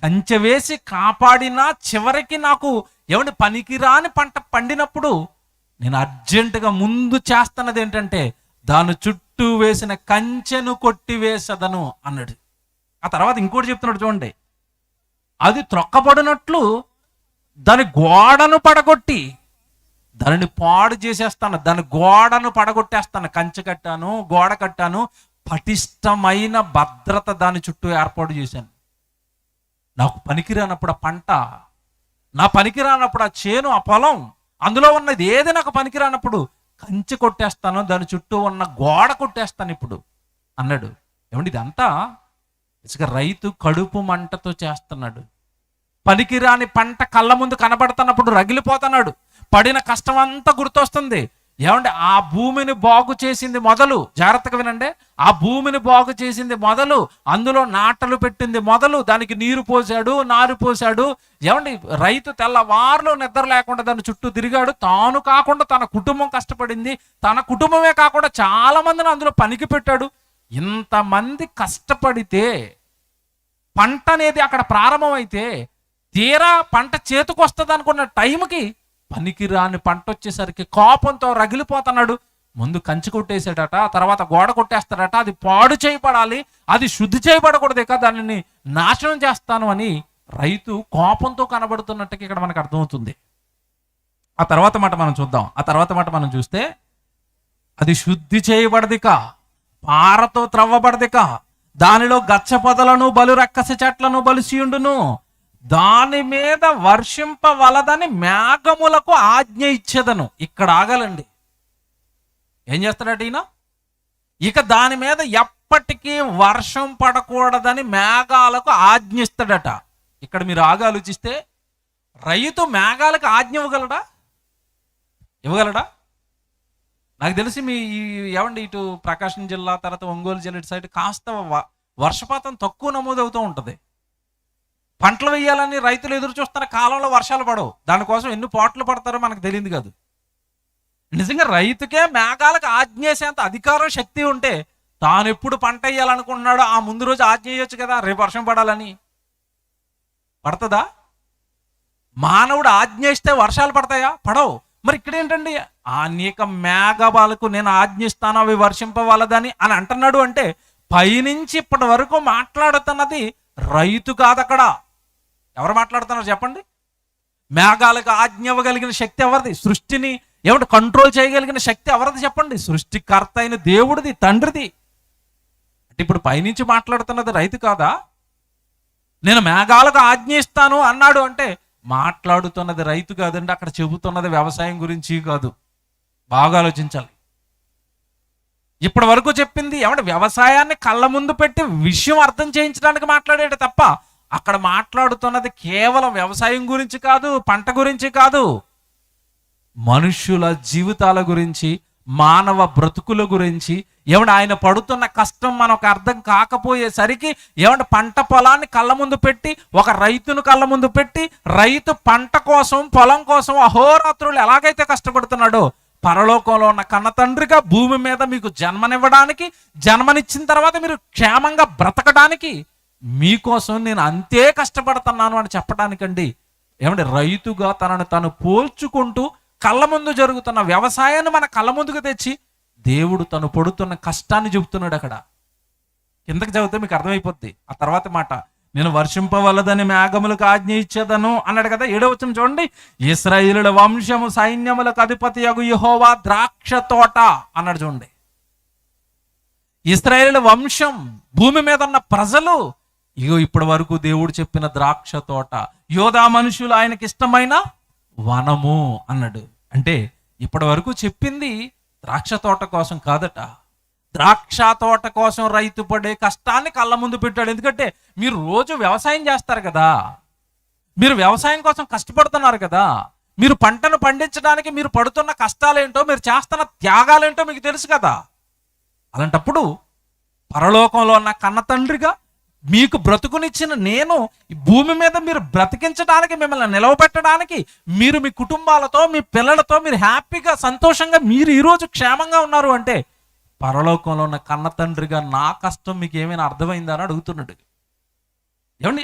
కంచె వేసి కాపాడినా చివరికి నాకు ఏమంటే పనికిరాని పంట పండినప్పుడు నేను అర్జెంటుగా ముందు చేస్తున్నది ఏంటంటే దాని చుట్టూ వేసిన కంచెను కొట్టివేసదను అన్నాడు. ఆ తర్వాత ఇంకోటి చెప్తున్నాడు చూడండి, అది త్రొక్కబడినట్లు దాని గోడను పడగొట్టి దానిని పాడు చేసేస్తాను, దాని గోడను పడగొట్టేస్తాను. కంచె కట్టాను, గోడ కట్టాను, పటిష్టమైన భద్రత దాని చుట్టూ ఏర్పాటు చేశాను. నాకు పనికిరానప్పుడు ఆ పంట, నా పనికిరానప్పుడు ఆ చేను, ఆ పొలం, అందులో ఉన్నది ఏది నాకు పనికిరానప్పుడు కంచె కొట్టేస్తాను, దాని చుట్టూ ఉన్న గోడ కొట్టేస్తాను ఇప్పుడు అన్నాడు. ఏమండి ఇదంతా ఇసుక రైతు కడుపు మంటతో చేస్తున్నాడు. పనికిరాని పంట కళ్ళ ముందు కనబడుతున్నప్పుడు రగిలిపోతున్నాడు. పడిన కష్టం అంతా గుర్తొస్తుంది. ఏమంటే ఆ భూమిని బాగు చేసింది మొదలు, జాగ్రత్తగా వినండి, ఆ భూమిని బాగు చేసింది మొదలు, అందులో నాటలు పెట్టింది మొదలు, దానికి నీరు పోసాడు, నారు పోసాడు. ఏమండి రైతు తెల్లవారులో నిద్ర లేకుండా దాని చుట్టూ తిరిగాడు. తాను కాకుండా తన కుటుంబం కష్టపడింది, తన కుటుంబమే కాకుండా చాలా మందిని అందులో పనికి పెట్టాడు. ఇంతమంది కష్టపడితే పంట అనేది అక్కడ ప్రారంభమైతే తీరా పంట చేతికి వస్తుంది అనుకున్న టైంకి పనికిరాని పంట వచ్చేసరికి కోపంతో రగిలిపోతున్నాడు. ముందు కంచి కొట్టేసాడట, తర్వాత గోడ కొట్టేస్తాడట. అది పాడు చేయబడాలి, అది శుద్ధి చేయబడకూడదు, ఇక దానిని నాశనం చేస్తాను అని రైతు కోపంతో కనబడుతున్నట్టుగా ఇక్కడ మనకు అర్థమవుతుంది. ఆ తర్వాత మాట మనం చూద్దాం. ఆ తర్వాత మాట మనం చూస్తే అది శుద్ధి చేయబడదిక, పారతో త్రవ్వబడదిక, దానిలో గచ్చ పొదలను బలు రక్కస చెట్లను బలిసియుండును, దాని మీద వర్షింపవలదని మేఘములకు ఆజ్ఞ ఇచ్చేదను. ఇక్కడ ఆగాలండి. ఏం చేస్తాడట ఈయన? ఇక దాని మీద ఎప్పటికీ వర్షం పడకూడదని మేఘాలకు ఆజ్ఞ ఇస్తాడట. ఇక్కడ మీరు ఆగా ఆలోచిస్తే రైతు మేఘాలకు ఆజ్ఞ ఇవ్వగలడా? నాకు తెలిసి మీ ఏమండి ఇటు ప్రకాశం జిల్లా, తర్వాత ఒంగోలు జిల్లా ఇటు సైడ్ కాస్త వర్షపాతం తక్కువ నమోదవుతూ ఉంటుంది. పంటలు వేయాలని రైతులు ఎదురు చూస్తున్న కాలంలో వర్షాలు పడవు. దానికోసం ఎన్ని పాటలు పడతారో మనకు తెలియదు కాదు. నిజంగా రైతుకే మేఘాలకు ఆజ్ఞేసేంత అధికారం, శక్తి ఉంటే తాను ఎప్పుడు పంట వేయాలనుకుంటున్నాడో ఆ ముందు రోజు ఆజ్ఞ చేయొచ్చు కదా, రేపు వర్షం పడాలని. పడుతుందా? మానవుడు ఆజ్ఞేస్తే వర్షాలు పడతాయా? పడవు. మరి ఇక్కడ ఏంటండి, అనేక మేఘాలకు నేను ఆజ్ఞిస్తాను అవి వర్షింపవలదని అని అంటున్నాడు. అంటే పైనుంచి ఇప్పటి వరకు మాట్లాడుతున్నది రైతు కాదు, అక్కడ ఎవరు మాట్లాడుతున్నారు చెప్పండి? మేఘాలకు ఆజ్ఞ ఇవ్వగలిగిన శక్తి ఎవరిది? సృష్టిని ఏమంటే కంట్రోల్ చేయగలిగిన శక్తి ఎవరిది చెప్పండి? సృష్టికర్త అయిన దేవుడిది, తండ్రిది. అంటే ఇప్పుడు పైనుంచి మాట్లాడుతున్నది రైతు కాదా? నేను మేఘాలకు ఆజ్ఞ ఇస్తాను అన్నాడు అంటే మాట్లాడుతున్నది రైతు కాదండి, అక్కడ చెబుతున్నది వ్యవసాయం గురించి కాదు. బాగా ఆలోచించాలి. ఇప్పటి వరకు చెప్పింది ఏమంటే వ్యవసాయాన్ని కళ్ళ ముందు పెట్టి విషయం అర్థం చేయించడానికి మాట్లాడాడు తప్ప అక్కడ మాట్లాడుతున్నది కేవలం వ్యవసాయం గురించి కాదు, పంట గురించి కాదు, మనుష్యుల జీవితాల గురించి, మానవ బ్రతుకుల గురించి. ఏమంటే ఆయన పడుతున్న కష్టం మనకు అర్థం కాకపోయేసరికి ఏమంటే పంట పొలాన్ని కళ్ళ ముందు పెట్టి, ఒక రైతును కళ్ళ ముందు పెట్టి, రైతు పంట కోసం, పొలం కోసం అహోరాత్రులు ఎలాగైతే కష్టపడుతున్నాడో పరలోకంలో ఉన్న కన్న తండ్రిగా భూమి మీద మీకు జన్మనివ్వడానికి, జన్మనిచ్చిన తర్వాత మీరు క్షేమంగా బ్రతకడానికి మీకోసం నేను అంతే కష్టపడుతున్నాను అని చెప్పడానికండి. ఏమంటే రైతుగా తనను తాను పోల్చుకుంటూ కళ్ళ ముందు జరుగుతున్న వ్యవసాయాన్ని మన కళ్ళ ముందుకు తెచ్చి దేవుడు తను పడుతున్న కష్టాన్ని చెబుతున్నాడు. అక్కడ కిందకి చదివితే మీకు అర్థమైపోద్ది. ఆ తర్వాత మాట, నేను వర్షింపవలదని మేఘములకు ఆజ్ఞ ఇచ్చేదను అన్నాడు కదా. 7వ వచనం చూడండి, ఇశ్రాయేలుల వంశము సైన్యములకు అధిపతియగు యెహోవా ద్రాక్ష తోట అన్నాడు. చూడండి, ఇశ్రాయేలుల వంశం, భూమి మీద ఉన్న ప్రజలు, ఇగో ఇప్పటి వరకు దేవుడు చెప్పిన ద్రాక్ష తోట, యోధా మనుషులు ఆయనకి ఇష్టమైన వనము అన్నాడు. అంటే ఇప్పటి వరకు చెప్పింది ద్రాక్ష తోట కోసం కాదట, ద్రాక్ష తోట కోసం రైతు పడే కష్టాన్ని కళ్ళ ముందు పెట్టాడు. ఎందుకంటే మీరు రోజు వ్యవసాయం చేస్తారు కదా, మీరు వ్యవసాయం కోసం కష్టపడుతున్నారు కదా, మీరు పంటను పండించడానికి మీరు పడుతున్న కష్టాలేంటో, మీరు చేస్తున్న త్యాగాలేంటో మీకు తెలుసు కదా. అలాంటప్పుడు పరలోకంలో ఉన్న కన్న తండ్రిగా మీకు బ్రతుకునిచ్చిన నేను భూమి మీద మీరు బ్రతికించడానికి, మిమ్మల్ని నిలవబెట్టడానికి, మీరు మీ కుటుంబాలతో, మీ పిల్లలతో మీరు హ్యాపీగా, సంతోషంగా మీరు ఈరోజు క్షేమంగా ఉన్నారు అంటే పరలోకంలో ఉన్న కన్న తండ్రిగా నా కష్టం మీకు ఏమైనా అర్థమైందా అని అడుగుతున్నాడు. ఏమండి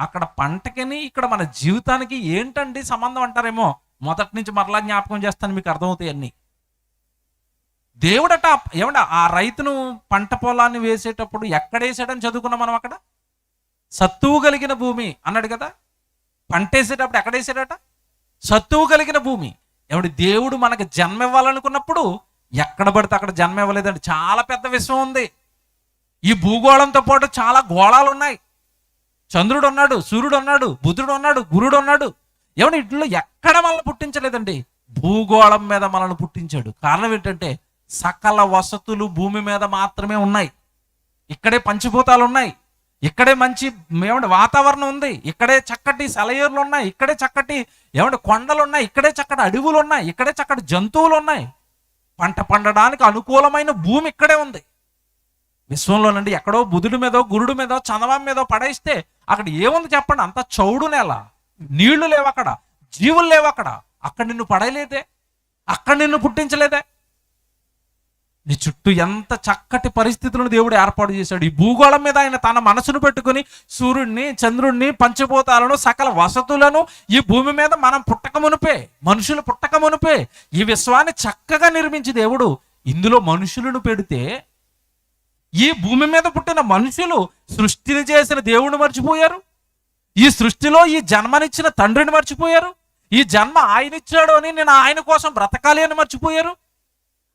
అక్కడ పంటకిని ఇక్కడ మన జీవితానికి ఏంటండి సంబంధం అంటారేమో. మొదటి నుంచి మరలా జ్ఞాపకం చేస్తాను, మీకు అర్థమవుతాయి అన్నీ. దేవుడట ఏమంటే ఆ రైతును పంట పొలాన్ని వేసేటప్పుడు ఎక్కడ వేసాడని చదువుకున్నాం మనం. అక్కడ సత్తువు కలిగిన భూమి అన్నాడు కదా. పంట వేసేటప్పుడు ఎక్కడ వేసాడట? సత్తువు కలిగిన భూమి. ఏమంటే దేవుడు మనకు జన్మ ఇవ్వాలనుకున్నప్పుడు ఎక్కడ పడితే అక్కడ జన్మ ఇవ్వలేదండి. చాలా పెద్ద విశ్వం ఉంది. ఈ భూగోళంతో పాటు చాలా గోళాలు ఉన్నాయి. చంద్రుడు ఉన్నాడు, సూర్యుడు ఉన్నాడు, బుధుడు ఉన్నాడు, గురుడు ఉన్నాడు. ఏమంటే ఇట్లో ఎక్కడ మనల్ని పుట్టించలేదండి. భూగోళం మీద మనల్ని పుట్టించాడు. కారణం ఏంటంటే సకల వసతులు భూమి మీద మాత్రమే ఉన్నాయి. ఇక్కడే పంచభూతాలు ఉన్నాయి, ఇక్కడే మంచి ఏమంటే వాతావరణం ఉంది, ఇక్కడే చక్కటి సెలయేర్లు ఉన్నాయి, ఇక్కడే చక్కటి ఏమంటే కొండలు ఉన్నాయి, ఇక్కడే చక్కటి అడవులు ఉన్నాయి, ఇక్కడే చక్కటి జంతువులు ఉన్నాయి. పంట పండడానికి అనుకూలమైన భూమి ఇక్కడే ఉంది. విశ్వంలోనండి ఎక్కడో బుధుడి మీదో గురుడి మీదో చందమామ మీదో పడేస్తే అక్కడ ఏముంది చెప్పండి? అంత చౌడు నేల, నీళ్లు లేవు, అక్కడ జీవులు లేవు. అక్కడ నిన్ను పడలేదే, అక్కడ నిన్ను పుట్టించలేదే. నీ చుట్టూ ఎంత చక్కటి పరిస్థితులను దేవుడు ఏర్పాటు చేశాడు. ఈ భూగోళం మీద ఆయన తన మనసును పెట్టుకుని సూర్యుడిని, చంద్రుడిని, పంచభూతాలను, సకల వసతులను ఈ భూమి మీద మనం పుట్టక మునిపే, మనుషులు పుట్టక మునిపే ఈ విశ్వాన్ని చక్కగా నిర్మించి దేవుడు ఇందులో మనుషులను పెడితే, ఈ భూమి మీద పుట్టిన మనుషులు సృష్టిని చేసిన దేవుడిని మర్చిపోయారు. ఈ సృష్టిలో ఈ జన్మనిచ్చిన తండ్రిని మర్చిపోయారు. ఈ జన్మ ఆయన ఇచ్చాడు అని నేను ఆయన కోసం బ్రతకాలి అని మర్చిపోయారు.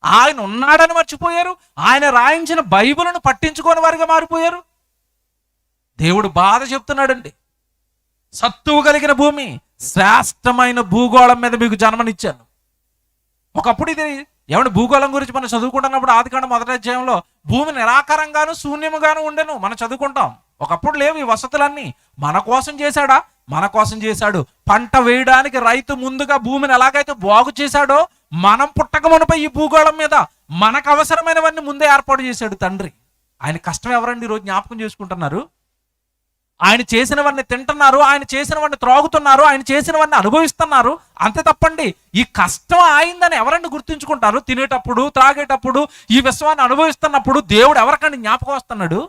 ఆయన ఉన్నాడని మర్చిపోయారు. ఆయన రాయించిన బైబిల్ను పట్టించుకోని వారిగా మారిపోయారు. దేవుడు బాధ చెప్తున్నాడండి. సత్తువు కలిగిన భూమి, శ్రేష్టమైన భూగోళం మీద మీకు జన్మనిచ్చాను. ఒకప్పుడు ఇది ఏమంటే భూగోళం గురించి మనం చదువుకుంటున్నప్పుడు ఆదికాండం 1వ అధ్యాయంలో భూమి నిరాకారంగాను శూన్యముగాను ఉండెను మనం చదువుకుంటాం. ఒకప్పుడు లేవు ఈ వసతులన్నీ. మన కోసం చేశాడా? మన కోసం చేశాడు. పంట వేయడానికి రైతు ముందుగా భూమిని ఎలాగైతే బాగు చేశాడో, మనం పుట్టక మునుపై ఈ భూగోళం మీద మనకు అవసరమైనవన్నీ ముందే ఏర్పాటు చేశాడు తండ్రి. ఆయన కష్టం ఎవరండి ఈరోజు జ్ఞాపకం చేసుకుంటున్నారు? ఆయన చేసినవన్నీ తింటున్నారు, ఆయన చేసినవన్నీ త్రాగుతున్నారు, ఆయన చేసినవన్నీ అనుభవిస్తున్నారు. అంతే తప్పండి. ఈ కష్టం ఆయిందని ఎవరండి గుర్తుంచుకుంటారు? తినేటప్పుడు, త్రాగేటప్పుడు, ఈ విశ్వాన్ని అనుభవిస్తున్నప్పుడు దేవుడు ఎవరికండి జ్ఞాపకం వస్తున్నాడు?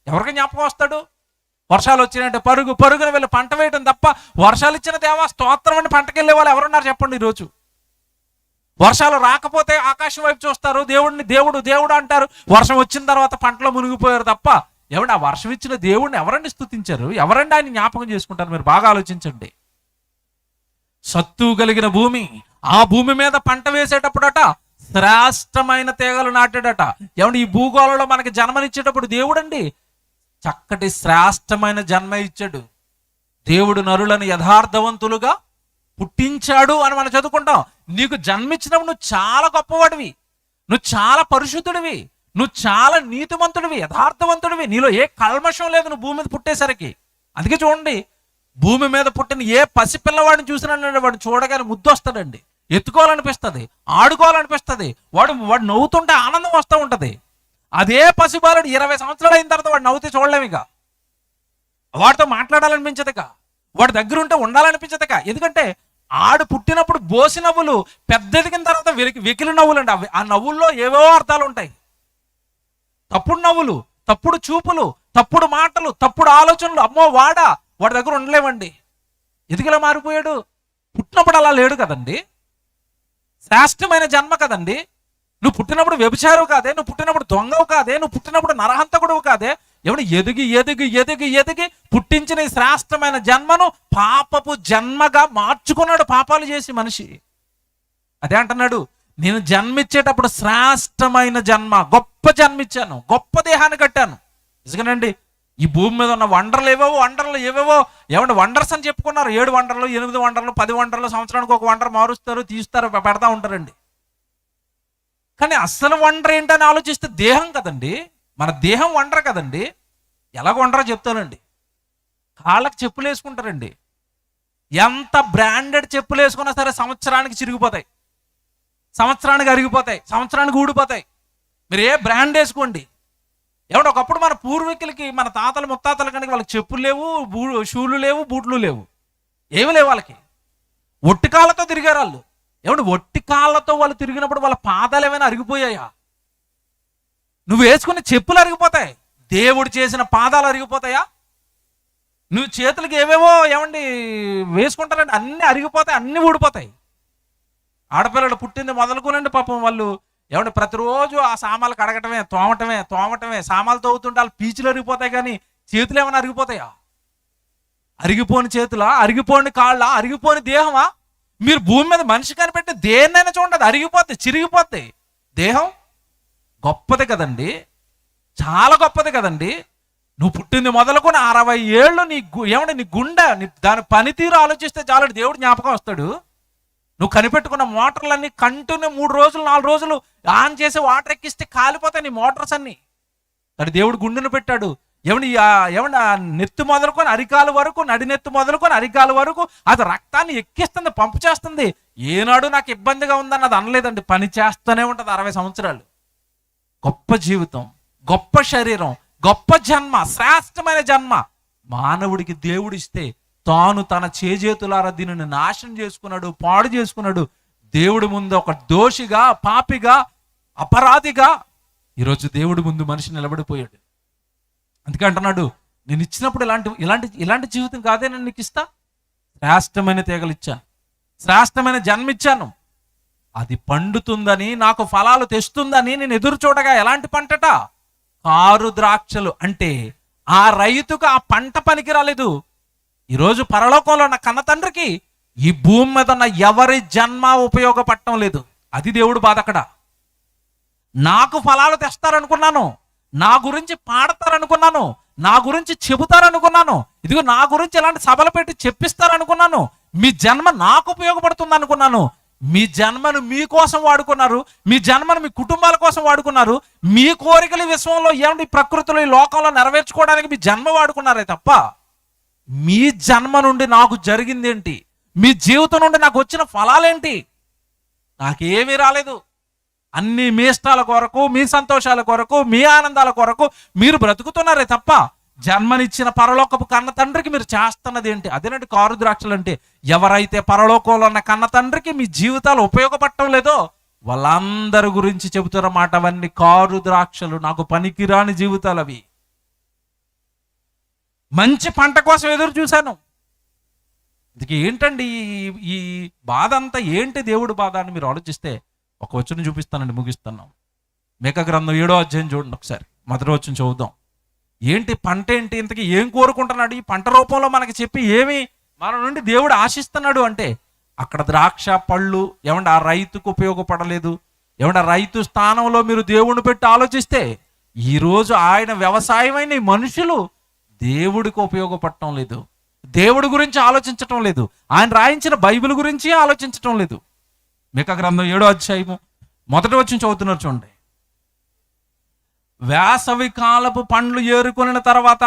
ఎవరికి జ్ఞాపకం వస్తాడు? వర్షాలు వచ్చినాయంటే పరుగున వెళ్ళి పంట వేయడం తప్ప, వర్షాలు ఇచ్చిన దేవా స్తోత్రం అని పంటకెళ్ళే వాళ్ళు ఎవరున్నారు చెప్పండి ఈరోజు? వర్షాలు రాకపోతే ఆకాశం వైపు చూస్తారు, దేవుడిని దేవుడు దేవుడు అంటారు. వర్షం వచ్చిన తర్వాత పంటలో మునిగిపోయారు తప్ప, ఎవడు ఆ వర్షం ఇచ్చిన దేవుడిని ఎవరండి స్తుతించారు? ఎవరండి ఆయన జ్ఞాపకం చేసుకుంటారు? మీరు బాగా ఆలోచించండి. సత్తువు కలిగిన భూమి, ఆ భూమి మీద పంట వేసేటప్పుడట శ్రేష్టమైన తీగలు నాటాడట. ఏమంటే ఈ భూగోళంలో మనకి జన్మనిచ్చేటప్పుడు దేవుడండి చక్కటి శ్రేష్టమైన జన్మ ఇచ్చాడు. దేవుడు నరులను యథార్థవంతులుగా పుట్టించాడు అని మనం చదువుకుంటాం. నీకు జన్మించినప్పుడు నువ్వు చాలా గొప్పవాడివి, నువ్వు చాలా పరిశుద్ధుడివి, నువ్వు చాలా నీతిమంతుడివి, యథార్థవంతుడివి, నీలో ఏ కల్మషం లేదు నువ్వు భూమి మీద పుట్టేసరికి. అందుకే చూడండి, భూమి మీద పుట్టిన ఏ పసిపిల్లవాడిని చూసినా వాడిని చూడగానే ముద్దు వస్తాడండి, ఎత్తుకోవాలనిపిస్తుంది, ఆడుకోవాలనిపిస్తుంది, వాడు నవ్వుతుంటే ఆనందం వస్తూ ఉంటుంది. అదే పసిబాలుడు 20 సంవత్సరాలు అయిన తర్వాత వాడు నవ్వుతే చూడలేము, ఇక వాడితో మాట్లాడాలనిపించదుక, వాడి దగ్గర ఉంటే ఉండాలనిపించదుక. ఎందుకంటే ఆడు పుట్టినప్పుడు బోసి నవ్వులు, పెద్ద ఎదిగిన తర్వాత వెకిలి నవ్వులు అండి. ఆ నవ్వుల్లో ఏవో అర్థాలు ఉంటాయి. తప్పుడు నవ్వులు, తప్పుడు చూపులు, తప్పుడు మాటలు, తప్పుడు ఆలోచనలు. అమ్మో వాడి దగ్గర ఉండలేమండి. ఎదిగిలా మారిపోయాడు. పుట్టినప్పుడు అలా లేడు కదండి. శ్రేష్టమైన జన్మ కదండి. నువ్వు పుట్టినప్పుడు వ్యభిచారవు కాదే, నువ్వు పుట్టినప్పుడు దొంగవు కాదే, నువ్వు పుట్టినప్పుడు నరహంతకుడు కాదే. ఎవడు ఎదిగి ఎదిగి ఎదిగి ఎదిగి పుట్టించిన ఈ శ్రేష్టమైన జన్మను పాపపు జన్మగా మార్చుకున్నాడు, పాపాలు చేసి మనిషి. అదే అంటున్నాడు, నేను జన్మించేటప్పుడు శ్రేష్టమైన జన్మ, గొప్ప జన్మిచ్చాను, గొప్ప దేహాన్ని కట్టాను. నిజంగానండి, ఈ భూమి మీద ఉన్న వండర్లు ఏవేవో ఏమంటే వండర్స్ అని చెప్పుకున్నారు. 7 వండర్లు, 8 వండర్లు, 10 వండర్లు, సంవత్సరానికి ఒక వండర్ మారుస్తారు, తీస్తారు, పెడతా ఉంటారండి. కానీ అస్సలు వండర్ ఏంటని ఆలోచిస్తే దేహం కదండి, మన దేహం వండర్ కదండి. ఎలాగ వండరో చెప్తానండి. కాళ్ళకి చెప్పులు వేసుకుంటారండి. ఎంత బ్రాండెడ్ చెప్పులు వేసుకున్నా సరే సంవత్సరానికి చిరిగిపోతాయి, సంవత్సరానికి అరిగిపోతాయి, సంవత్సరానికి ఊడిపోతాయి. మీరు ఏ బ్రాండ్ వేసుకోండి. ఏమంటే ఒకప్పుడు మన పూర్వీకులకి, మన తాతలు ముత్తాతలు కనుక వాళ్ళకి చెప్పులు లేవు, షూలు లేవు, బూట్లు లేవు, ఏమి లేవు. వాళ్ళకి ఒట్టి కాళ్ళతో తిరిగారు వాళ్ళు. ఏమంటే ఒట్టి కాళ్ళతో వాళ్ళు తిరిగినప్పుడు వాళ్ళ పాదాలు ఏమైనా అరిగిపోయాయా? నువ్వు వేసుకునే చెప్పులు అరిగిపోతాయి, దేవుడు చేసిన పాదాలు అరిగిపోతాయా? నువ్వు చేతులకి ఏవేవో ఏమండి వేసుకుంటారంటే అన్నీ అరిగిపోతాయి, అన్నీ ఊడిపోతాయి. ఆడపిల్లలు పుట్టింది మొదలుకునండి పాపం వాళ్ళు ఏమంటే ప్రతిరోజు ఆ సామాన్లు కడగటమే, తోమటమే. సామాన్లు తవ్వుతుంటే వాళ్ళు పీచులు అరిగిపోతాయి, కానీ చేతులు ఏమైనా అరిగిపోతాయా? అరిగిపోని చేతులా, అరిగిపోని కాళ్ళ, అరిగిపోని దేహమా? మీరు భూమి మీద మనిషి కనిపెట్టి దేన్నైనా చూడండి, అది అరిగిపోద్ది, చిరిగిపోద్ది. దేహం గొప్పది కదండి, చాలా గొప్పది కదండి. నువ్వు పుట్టింది మొదలుకొని 60 ఏళ్ళు నీ గుండె దాని పనితీరు ఆలోచిస్తే చాలు, దేవుడు జ్ఞాపకం వస్తాడు. నువ్వు కనిపెట్టుకున్న మోటార్లన్నీ కంటిన్యూ 3 రోజులు 4 రోజులు ఆన్ చేసి వాటర్ ఎక్కిస్తే కాలిపోతాయి నీ మోటార్స్ అన్నీ. కానీ దేవుడు గుండెను పెట్టాడు. ఏమండి నెత్తి మొదలుకొని అరికాలు వరకు, నడినెత్తి మొదలుకొని అరికాలు వరకు అది రక్తాన్ని ఎక్కిస్తుంది, పంపు చేస్తుంది. ఏనాడు నాకు ఇబ్బందిగా ఉందని అది అనలేదండి. పని చేస్తూనే ఉంటుంది 60 సంవత్సరాలు. గొప్ప జీవితం, గొప్ప శరీరం, గొప్ప జన్మ, శ్రేష్టమైన జన్మ మానవుడికి దేవుడిస్తే తాను తన చేజేతులారా దీనిని నాశనం చేసుకున్నాడు, పాడు చేసుకున్నాడు. దేవుడి ముందు ఒక దోషిగా, పాపిగా, అపరాధిగా ఈరోజు దేవుడి ముందు మనిషి నిలబడిపోయాడు. అందుకే అంటున్నాడు, నేను ఇచ్చినప్పుడు ఇలాంటి జీవితం కాదే నేను నీకు ఇస్తా. శ్రేష్టమైన తీగలు ఇచ్చాను, శ్రేష్టమైన జన్మ ఇచ్చాను. అది పండుతుందని, నాకు ఫలాలు తెస్తుందని నేను ఎదురు చూడగా ఎలాంటి పంటట? కారు ద్రాక్షలు. అంటే ఆ రైతుకు ఆ పంట పనికి రాలేదు. ఈరోజు పరలోకంలో ఉన్న కన్న తండ్రికి ఈ భూమి మీద ఉన్న ఎవరి జన్మ ఉపయోగపడటం లేదు. అది దేవుడు బాధ. అక్కడ నాకు ఫలాలు తెస్తారనుకున్నాను, నా గురించి పాడతారనుకున్నాను, నా గురించి చెబుతారనుకున్నాను, ఇదిగో నా గురించి ఇలాంటి సభలు పెట్టి చెప్పిస్తారనుకున్నాను, మీ జన్మ నాకు ఉపయోగపడుతుంది అనుకున్నాను. మీ జన్మను మీకోసం వాడుకున్నారు, మీ జన్మను మీ కుటుంబాల కోసం వాడుకున్నారు, మీ కోరికలు విశ్వంలో ఏమండి ప్రకృతిలో ఈ లోకంలో నెరవేర్చుకోవడానికి మీ జన్మ వాడుకున్నారే తప్ప మీ జన్మ నుండి నాకు జరిగింది ఏంటి? మీ జీవితం నుండి నాకు వచ్చిన ఫలాలేంటి? నాకేమీ రాలేదు. అన్ని మీ ఇష్టాల కొరకు, మీ సంతోషాల కొరకు, మీ ఆనందాల కొరకు మీరు బ్రతుకుతున్నారే తప్ప జన్మనిచ్చిన పరలోకపు కన్న తండ్రికి మీరు చేస్తున్నది ఏంటి? అదేనండి కారు ద్రాక్షలు అంటే. ఎవరైతే పరలోకంలో ఉన్న కన్న తండ్రికి మీ జీవితాలు ఉపయోగపడటం లేదో వాళ్ళందరి గురించి చెబుతున్నమాట అవన్నీ కారు ద్రాక్షలు, నాకు పనికిరాని జీవితాలు అవి. మంచి పంట కోసం ఎదురు చూశాను. ఇది ఏంటండి ఈ బాధ అంతా? ఏంటి దేవుడు బాధ అని మీరు ఆలోచిస్తే ఒక వచనం చూపిస్తానండి, ముగిస్తున్నాం. మేకా గ్రంథం 7వ అధ్యాయం చూడండి ఒకసారి. మొదటి వచనం చదువుదాం. ఏంటి పంట ఏంటి? ఇంతకీ ఏం కోరుకుంటున్నాడు? ఈ పంట రూపంలో మనకి చెప్పి ఏమి మన నుండి దేవుడు ఆశిస్తున్నాడు అంటే అక్కడ ద్రాక్ష పళ్ళు ఏమంటే ఆ రైతుకు ఉపయోగపడలేదు. ఏమంటే ఆ రైతు స్థానంలో మీరు దేవుడిని పెట్టి ఆలోచిస్తే ఈరోజు ఆయన వ్యవసాయమైన మనుషులు దేవుడికి ఉపయోగపడటం లేదు, దేవుడి గురించి ఆలోచించటం లేదు, ఆయన రాయించిన బైబిల్ గురించి ఆలోచించటం లేదు. మీకా గ్రంథం 7వ అధ్యాయము మొదటి వచనం చదువుతున్నారు చూడండి. వేసవి కాలపు పండ్లు ఏరుకొనిన తర్వాత,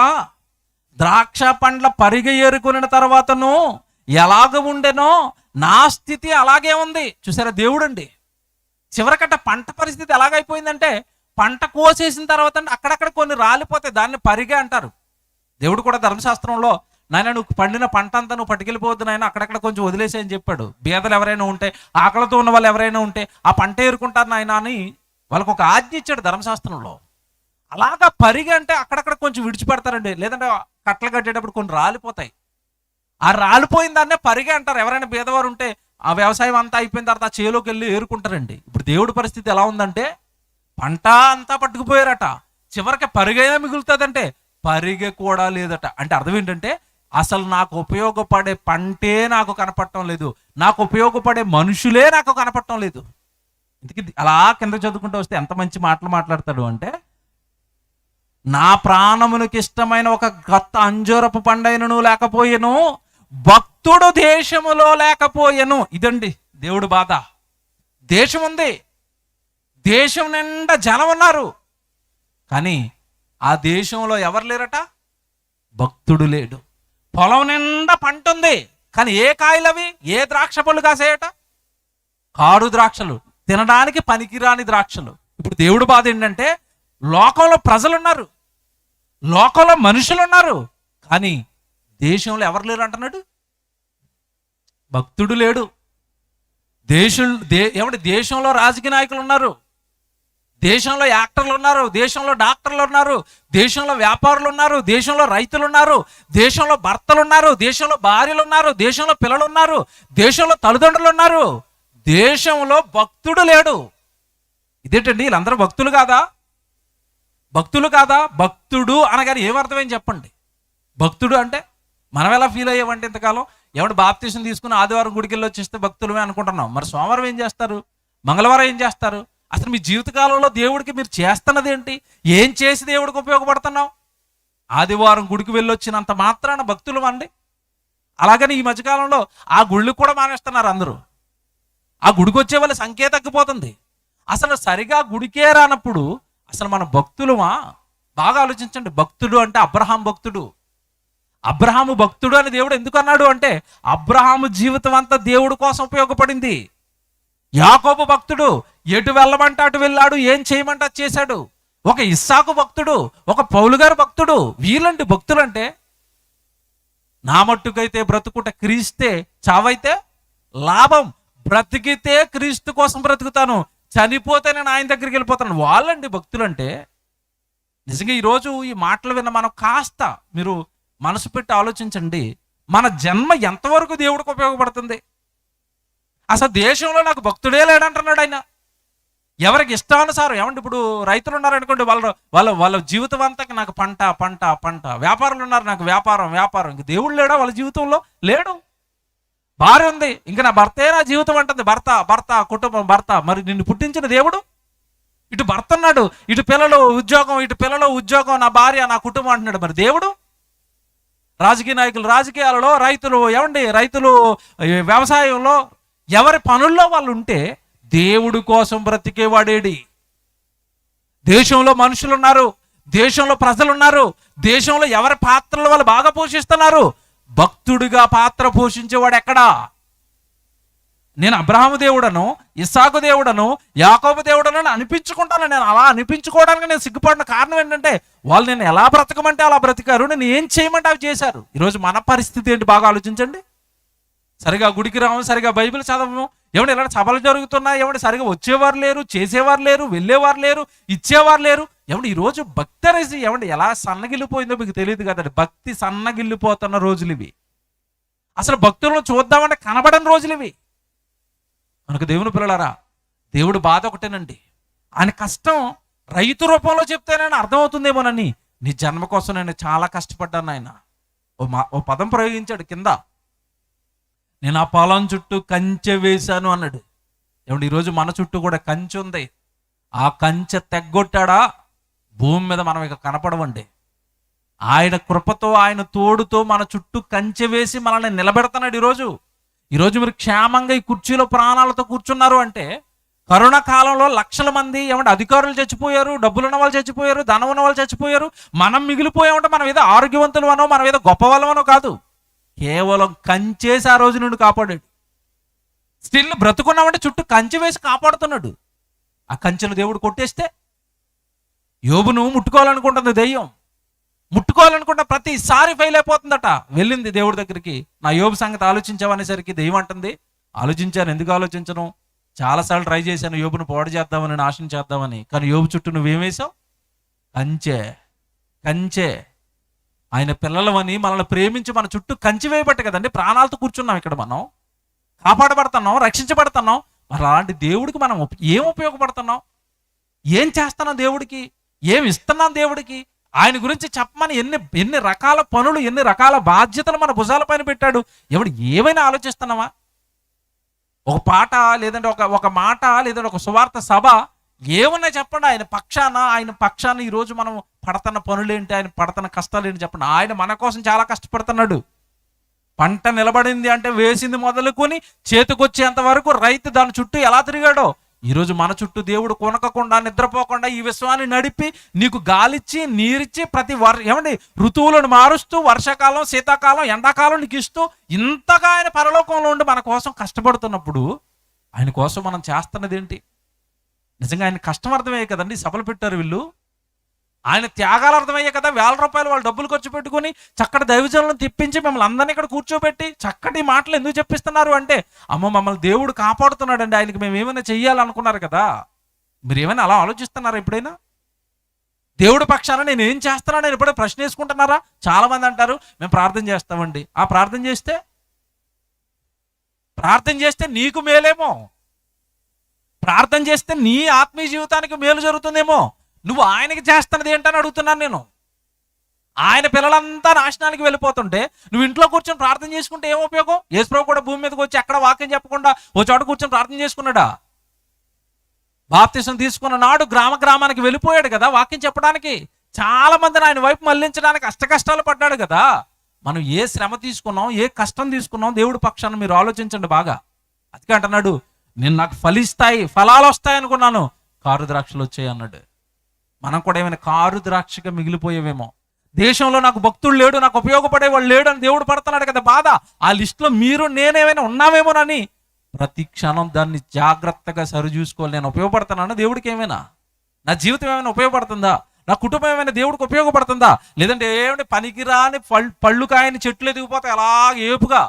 ద్రాక్ష పండ్ల పరిగె ఏరుకొనిన తర్వాతను ఎలాగ ఉండెనో నా స్థితి అలాగే ఉంది. చూసారా దేవుడండి, చివరికట్ట పంట పరిస్థితి ఎలాగైపోయిందంటే పంట కోసేసిన తర్వాత అక్కడక్కడ కొన్ని రాలిపోతాయి, దాన్ని పరిగె అంటారు. దేవుడు కూడా ధర్మశాస్త్రంలో నాయన నువ్వు పండిన పంట అంతా నువ్వు పట్టుకెళ్ళిపోవద్దు నాయన, అక్కడక్కడ కొంచెం వదిలేసేయని చెప్పాడు. బీదలు ఎవరైనా ఉంటే, ఆకలితో ఉన్న వాళ్ళు ఎవరైనా ఉంటే ఆ పంట ఏరుకుంటారు నాయన అని వాళ్ళకు ఒక ఆజ్ఞ ఇచ్చాడు ధర్మశాస్త్రంలో. అలాగా పరిగె అంటే అక్కడక్కడ కొంచెం విడిచిపెడతారండి, లేదంటే కట్టలు కట్టేటప్పుడు కొన్ని రాలిపోతాయి. ఆ రాలిపోయిన దాన్నే పరిగె అంటారు. ఎవరైనా బీదవారు ఉంటే ఆ వ్యవసాయం అంతా అయిపోయిన తర్వాత ఆ చేలోకి వెళ్ళి ఏరుకుంటారండి. ఇప్పుడు దేవుడి పరిస్థితి ఎలా ఉందంటే పంట అంతా పట్టుకుపోయారట, చివరికి పరిగైనా మిగులుతుందంటే పరిగె కూడా లేదట. అంటే అర్థం ఏంటంటే అసలు నాకు ఉపయోగపడే పంటే నాకు కనపడటం లేదు, నాకు ఉపయోగపడే మనుషులే నాకు కనపడటం లేదు. ఇందుకే అలా కింద చదువుకుంటూ వస్తే ఎంత మంచి మాటలు మాట్లాడతాడు అంటే, నా ప్రాణమునికి ఇష్టమైన ఒక కొత్త అంజూరపు పండైనను లేకపోయేను, భక్తుడు దేశములో లేకపోయేను. ఇదండి దేవుడు బాధ. దేశం ఉంది, దేశం నిండా జనం ఉన్నారు, కానీ ఆ దేశంలో ఎవరు లేరట? భక్తుడు లేడు. పొలం నిండా పంట ఉంది, కానీ ఏ కాయలవి, ఏ ద్రాక్ష పళ్ళు కాసేయట? కారు ద్రాక్షలు, తినడానికి పనికిరాని ద్రాక్షలు. ఇప్పుడు దేవుడు బాధ ఏంటంటే లోకంలో ప్రజలున్నారు, లోకంలో మనుషులు ఉన్నారు, కానీ దేశంలో ఎవరు లేరు అంటున్నాడు? భక్తుడు లేడు. ఏమంటే దేశంలో రాజకీయ నాయకులు ఉన్నారు, దేశంలో యాక్టర్లు ఉన్నారు, దేశంలో డాక్టర్లు ఉన్నారు, దేశంలో వ్యాపారులు ఉన్నారు, దేశంలో రైతులు ఉన్నారు, దేశంలో భర్తలు ఉన్నారు, దేశంలో భార్యలు ఉన్నారు, దేశంలో పిల్లలు ఉన్నారు, దేశంలో తల్లిదండ్రులు ఉన్నారు, దేశంలో భక్తుడు లేడు. ఇదేంటండి వీళ్ళందరూ భక్తులు కాదా? భక్తులు కాదా? భక్తుడు అనగానే ఏమర్థమేం చెప్పండి? భక్తుడు అంటే మనం ఎలా ఫీల్ అయ్యామంటే ఇంతకాలం ఎవడు బాప్తీసం తీసుకుని ఆదివారం గుడికి వెళ్ళి వచ్చేస్తే భక్తులమే అనుకుంటున్నాం. మరి సోమవారం ఏం చేస్తారు, మంగళవారం ఏం చేస్తారు? అసలు మీ జీవితకాలంలో దేవుడికి మీరు చేస్తున్నది ఏంటి? ఏం చేసి దేవుడికి ఉపయోగపడుతున్నావు? ఆదివారం గుడికి వెళ్ళొచ్చినంత మాత్రాన భక్తులు అండి. అలాగని ఈ మధ్యకాలంలో ఆ గుళ్ళు కూడా మానేస్తున్నారు అందరూ. ఆ గుడికి వచ్చే వాళ్ళ సంఖ్య తగ్గిపోతుంది. అసలు సరిగా గుడికే రానప్పుడు అసలు మన భక్తులమా? బాగా ఆలోచించండి. భక్తుడు అంటే అబ్రహాం భక్తుడు. అబ్రహాము భక్తుడు అని దేవుడు ఎందుకు అన్నాడు అంటే అబ్రహాము జీవితం అంతా దేవుడి కోసం ఉపయోగపడింది. యాకోబు భక్తుడు, ఎటు వెళ్ళమంటే అటు వెళ్ళాడు, ఏం చేయమంటే అది చేశాడు. ఒక ఇస్సాకు భక్తుడు, ఒక పౌలు గారు భక్తుడు. వీళ్ళంటి భక్తులు అంటే నా మట్టుకైతే బ్రతుకుట క్రీస్తే, చావైతే లాభం. బ్రతికితే క్రీస్తు కోసం బ్రతుకుతాను, చనిపోతే నేను ఆయన దగ్గరికి వెళ్ళిపోతాను. వాళ్ళండి భక్తులు అంటే. నిజంగా ఈరోజు ఈ మాటలు విన్న మనం కాస్త మీరు మనసు పెట్టి ఆలోచించండి. మన జన్మ ఎంతవరకు దేవుడికి ఉపయోగపడుతుంది? అసలు దేశంలో నాకు భక్తుడే లేడంటున్నాడు ఆయన. ఎవరికి ఇష్టానుసారం. ఏమంటే ఇప్పుడు రైతులు ఉన్నారనుకోండి, వాళ్ళ జీవితం అంతా నాకు పంట పంట పంట. వ్యాపారులు ఉన్నారు, నాకు వ్యాపారం వ్యాపారం. ఇంక దేవుడు లేడా వాళ్ళ జీవితంలో? లేడు. భార్య ఉంది, ఇంకా నా భర్తే నా జీవితం అంటుంది. భర్త భర్త కుటుంబం భర్త. మరి నిన్ను పుట్టించిన దేవుడు? ఇటు భర్త ఉన్నాడు, ఇటు పిల్లలు ఉద్యోగం, ఇటు పిల్లలు ఉద్యోగం, నా భార్య నా కుటుంబం అంటున్నాడు. మరి దేవుడు? రాజకీయ నాయకులు రాజకీయాలలో, రైతులు ఏమండి రైతులు వ్యవసాయంలో, ఎవరి పనుల్లో వాళ్ళు ఉంటే దేవుడి కోసం బ్రతికేవాడేడి? దేశంలో మనుషులు ఉన్నారు, దేశంలో ప్రజలు ఉన్నారు, దేశంలో ఎవరి పాత్రలు వాళ్ళు బాగా పోషిస్తున్నారు. భక్తుడిగా పాత్ర పోషించేవాడు ఎక్కడా? నేను అబ్రహాము దేవుడను, ఇస్సాకు దేవుడను, యాకోబు దేవుడను అనిపించుకుంటాను. నేను అలా అనిపించుకోవడానికి నేను సిగ్గుపడిన కారణం ఏంటంటే వాళ్ళు నేను ఎలా బ్రతకమంటే అలా బ్రతికారు, నేను ఏం చేయమంటే అవి చేశారు. ఈరోజు మన పరిస్థితి ఏంటి బాగా ఆలోచించండి. సరిగా గుడికి రాము, సరిగా బైబిల్ చదవము, ఏమంటే ఇలాంటి సభలు జరుగుతున్నాయి, ఏమంటే సరిగా వచ్చేవారు లేరు, చేసేవారు లేరు, వెళ్ళేవారు లేరు, ఇచ్చేవారు లేరు. ఏమంటే ఈరోజు భక్తి అనేసి ఏమంటే ఎలా సన్నగిల్లిపోయిందో మీకు తెలియదు కదండి. భక్తి సన్నగిల్లిపోతున్న రోజులు ఇవి. అసలు భక్తులను చూద్దామంటే కనబడని రోజులు ఇవి. మనకు దేవుని పిల్లలారా, దేవుడు బాధ ఒకటేనండి. ఆయన కష్టం రైతు రూపంలో చెప్తేనైనా అర్థమవుతుందేమోనని. నీ జన్మ కోసం నేను చాలా కష్టపడ్డాను ఆయన. ఓ పదం ప్రయోగించాడు కింద, నేను ఆ పొలం చుట్టూ కంచె వేశాను అన్నాడు. ఏమంటే ఈరోజు మన చుట్టూ కూడా కంచె ఉంది. ఆ కంచె తెగ్గొట్టాడా భూమి మీద మనం ఇక కనపడవండి. ఆయన కృపతో, ఆయన తోడుతో మన చుట్టూ కంచె వేసి మనల్ని నిలబెడుతున్నాడు. ఈరోజు మీరు క్షేమంగా ఈ కుర్చీలో ప్రాణాలతో కూర్చున్నారు అంటే కరోనా కాలంలో లక్షల మంది ఏమంటే అధికారులు చచ్చిపోయారు, డబ్బులున్న వాళ్ళు చచ్చిపోయారు, ధనం ఉన్న వాళ్ళు చచ్చిపోయారు. మనం మిగిలిపోయామంటే మనం ఏదో ఆరోగ్యవంతులు అనో, మనం ఏదో గొప్ప వాళ్ళమనో కాదు. కేవలం కంచేసి ఆ రోజు నుండి కాపాడాడు. స్టిల్ బ్రతుకున్నామంటే చుట్టూ కంచె వేసి కాపాడుతున్నాడు. ఆ కంచెను దేవుడు కొట్టేస్తే యోబును ముట్టుకోవాలనుకుంటుంది దెయ్యం. ముట్టుకోవాలనుకుంటే ప్రతిసారి ఫెయిల్ అయిపోతుందట. వెళ్ళింది దేవుడి దగ్గరికి, నా యోబు సంగతి ఆలోచించావనేసరికి దెయ్యం అంటుంది, ఆలోచించాను. ఎందుకు ఆలోచించను? చాలాసార్లు ట్రై చేశాను యోబును పాడు చేద్దామని, నాశనం చేద్దామని. కానీ యోబు చుట్టూ నువ్వేమేసావు? కంచె. కంచె. ఆయన పిల్లలమని మనల్ని ప్రేమించి మన చుట్టూ కంచె వేయబట్టే కదండి ప్రాణాలతో కూర్చున్నాం ఇక్కడ. మనం కాపాడబడుతున్నాం, రక్షించబడుతున్నాం. మరి అలాంటి దేవుడికి మనం ఏం ఉపయోగపడుతున్నాం? ఏం చేస్తున్నాం దేవుడికి? ఏం ఇస్తున్నాం దేవుడికి? ఆయన గురించి చెప్పమని ఎన్ని రకాల పనులు, ఎన్ని రకాల బాధ్యతలు మన భుజాల పైన పెట్టాడు. ఎవడు ఏమైనా ఆలోచిస్తున్నావా? ఒక పాట లేదంటే ఒక మాట లేదంటే ఒక సువార్త సభ ఏమన్నా చెప్పండి. ఆయన పక్షాన ఈరోజు మనం పడుతున్న పనులేంటి, ఆయన పడుతున్న కష్టాలు ఏంటి చెప్పండి. ఆయన మన కోసం చాలా కష్టపడుతున్నాడు. పంట నిలబడింది అంటే వేసింది మొదలుకొని చేతికొచ్చేంత వరకు రైతు దాని చుట్టూ ఎలా తిరిగాడో ఈరోజు మన చుట్టూ దేవుడు కొనకకుండా, నిద్రపోకుండా ఈ విశ్వాన్ని నడిపి నీకు గాలిచ్చి, నీరిచ్చి, ఏమండి ఋతువులను మారుస్తూ, వర్షాకాలం, శీతాకాలం, ఎండాకాలం నీకు ఇస్తూ ఇంతగా ఆయన పరలోకంలో ఉండి మన కోసం కష్టపడుతున్నప్పుడు ఆయన కోసం మనం చేస్తున్నది ఏంటి? నిజంగా ఆయన కష్టం అర్థమయ్యే కదండి సభలు పెట్టారు వీళ్ళు. ఆయన త్యాగాలు అర్థమయ్యే కదా ₹1000 వాళ్ళు డబ్బులు ఖర్చు పెట్టుకుని చక్కటి దైవజనులను తెప్పించి మిమ్మల్ని అందరినీ ఇక్కడ కూర్చోబెట్టి చక్కటి మాటలు ఎందుకు చెప్పిస్తున్నారు అంటే, అమ్మ మమ్మల్ని దేవుడు కాపాడుతున్నాడండి, ఆయనకి మేము ఏమైనా చెయ్యాలనుకున్నారు కదా. మీరు ఏమైనా అలా ఆలోచిస్తున్నారా ఎప్పుడైనా? దేవుడి పక్షాన నేను ఏం చేస్తున్నాను నేను ఎప్పుడైనా ప్రశ్న వేసుకుంటున్నారా? చాలా మంది అంటారు మేము ప్రార్థన చేస్తామండి. ఆ ప్రార్థన చేస్తే నీకు మేలేమో, ప్రార్థన చేస్తే నీ ఆత్మీయ జీవితానికి మేలు జరుగుతుందేమో. నువ్వు ఆయనకి చేస్తున్నది ఏంటని అడుగుతున్నాను నేను. ఆయన పిల్లలంతా నాశనానికి వెళ్ళిపోతుంటే నువ్వు ఇంట్లో కూర్చొని ప్రార్థన చేసుకుంటే ఏం ఉపయోగం? యేసుప్రభు కూడా భూమి మీదకి వచ్చి ఎక్కడ వాక్యం చెప్పకుండా ఓ చోట కూర్చొని ప్రార్థన చేసుకున్నాడా? బాప్తిసం తీసుకున్న నాడు గ్రామానికి వెళ్ళిపోయాడు కదా వాక్యం చెప్పడానికి. చాలా మందిని ఆయన వైపు మళ్లించడానికి కష్టాలు పడ్డాడు కదా. మనం ఏ శ్రమ తీసుకున్నాం, ఏ కష్టం తీసుకున్నాం దేవుడి పక్షాన్ని మీరు ఆలోచించండి బాగా. అందుకే అంటున్నాడు, నేను నాకు ఫలాలు వస్తాయి అనుకున్నాను, కారు ద్రాక్షలు వచ్చాయి అన్నాడు. మనం కూడా ఏమైనా కారు ద్రాక్షగా మిగిలిపోయేవేమో. దేశంలో నాకు భక్తుడు లేడు, నాకు ఉపయోగపడేవాళ్ళు లేడు అని దేవుడు పడుతున్నాడు కదా బాధ. ఆ లిస్టులో మీరు నేనేమైనా ఉన్నామేమోనని ప్రతి క్షణం దాన్ని జాగ్రత్తగా సరిచూసుకోవాలి. నేను ఉపయోగపడుతున్నాను దేవుడికి? ఏమైనా నా జీవితం ఏమైనా ఉపయోగపడుతుందా? నా కుటుంబం ఏమైనా దేవుడికి ఉపయోగపడుతుందా? లేదంటే ఏమంటే పనికిరాని పళ్ళు కాయని చెట్లు ఎదిగిపోతాయి అలా ఏపుగా,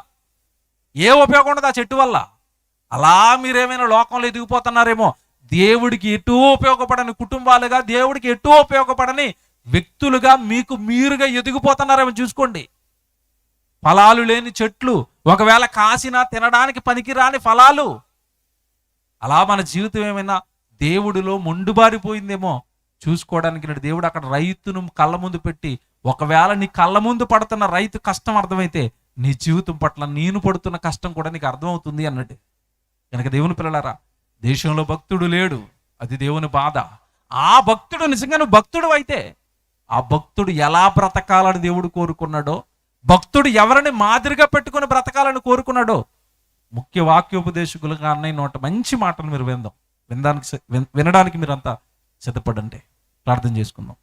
ఏ ఉపయోగం ఉండదు ఆ చెట్టు వల్ల. అలా మీరేమైనా లోకంలో ఎదిగిపోతున్నారేమో. దేవుడికి ఎటూ ఉపయోగపడని కుటుంబాలుగా, దేవుడికి ఎటూ ఉపయోగపడని వ్యక్తులుగా మీకు మీరుగా ఎదిగిపోతున్నారేమో చూసుకోండి. ఫలాలు లేని చెట్లు, ఒకవేళ కాసినా తినడానికి పనికిరాని ఫలాలు. అలా మన జీవితం ఏమైనా దేవుడిలో మొండుబారిపోయిందేమో చూసుకోవడానికి దేవుడు అక్కడ రైతును కళ్ళ ముందు పెట్టి, ఒకవేళ నీ కళ్ళ ముందు పడుతున్న రైతు కష్టం అర్థమైతే నీ జీవితం పట్ల నేను పడుతున్న కష్టం కూడా నీకు అర్థమవుతుంది అన్నట్టు. కనుక దేవుని పిల్లలారా, దేశంలో భక్తుడు లేడు, అది దేవుని బాధ. ఆ భక్తుడు నిజంగా నువ్వు భక్తుడు అయితే ఆ భక్తుడు ఎలా బ్రతకాలని దేవుడు కోరుకున్నాడో, భక్తుడు ఎవరిని మాదిరిగా పెట్టుకుని బ్రతకాలని కోరుకున్నాడో ముఖ్య వాక్యోపదేశకులుగా అన్నయ్య నోట మంచి మాటలు మీరు వినడానికి మీరంతా సిద్ధపడండి. ప్రార్థన చేసుకుందాం.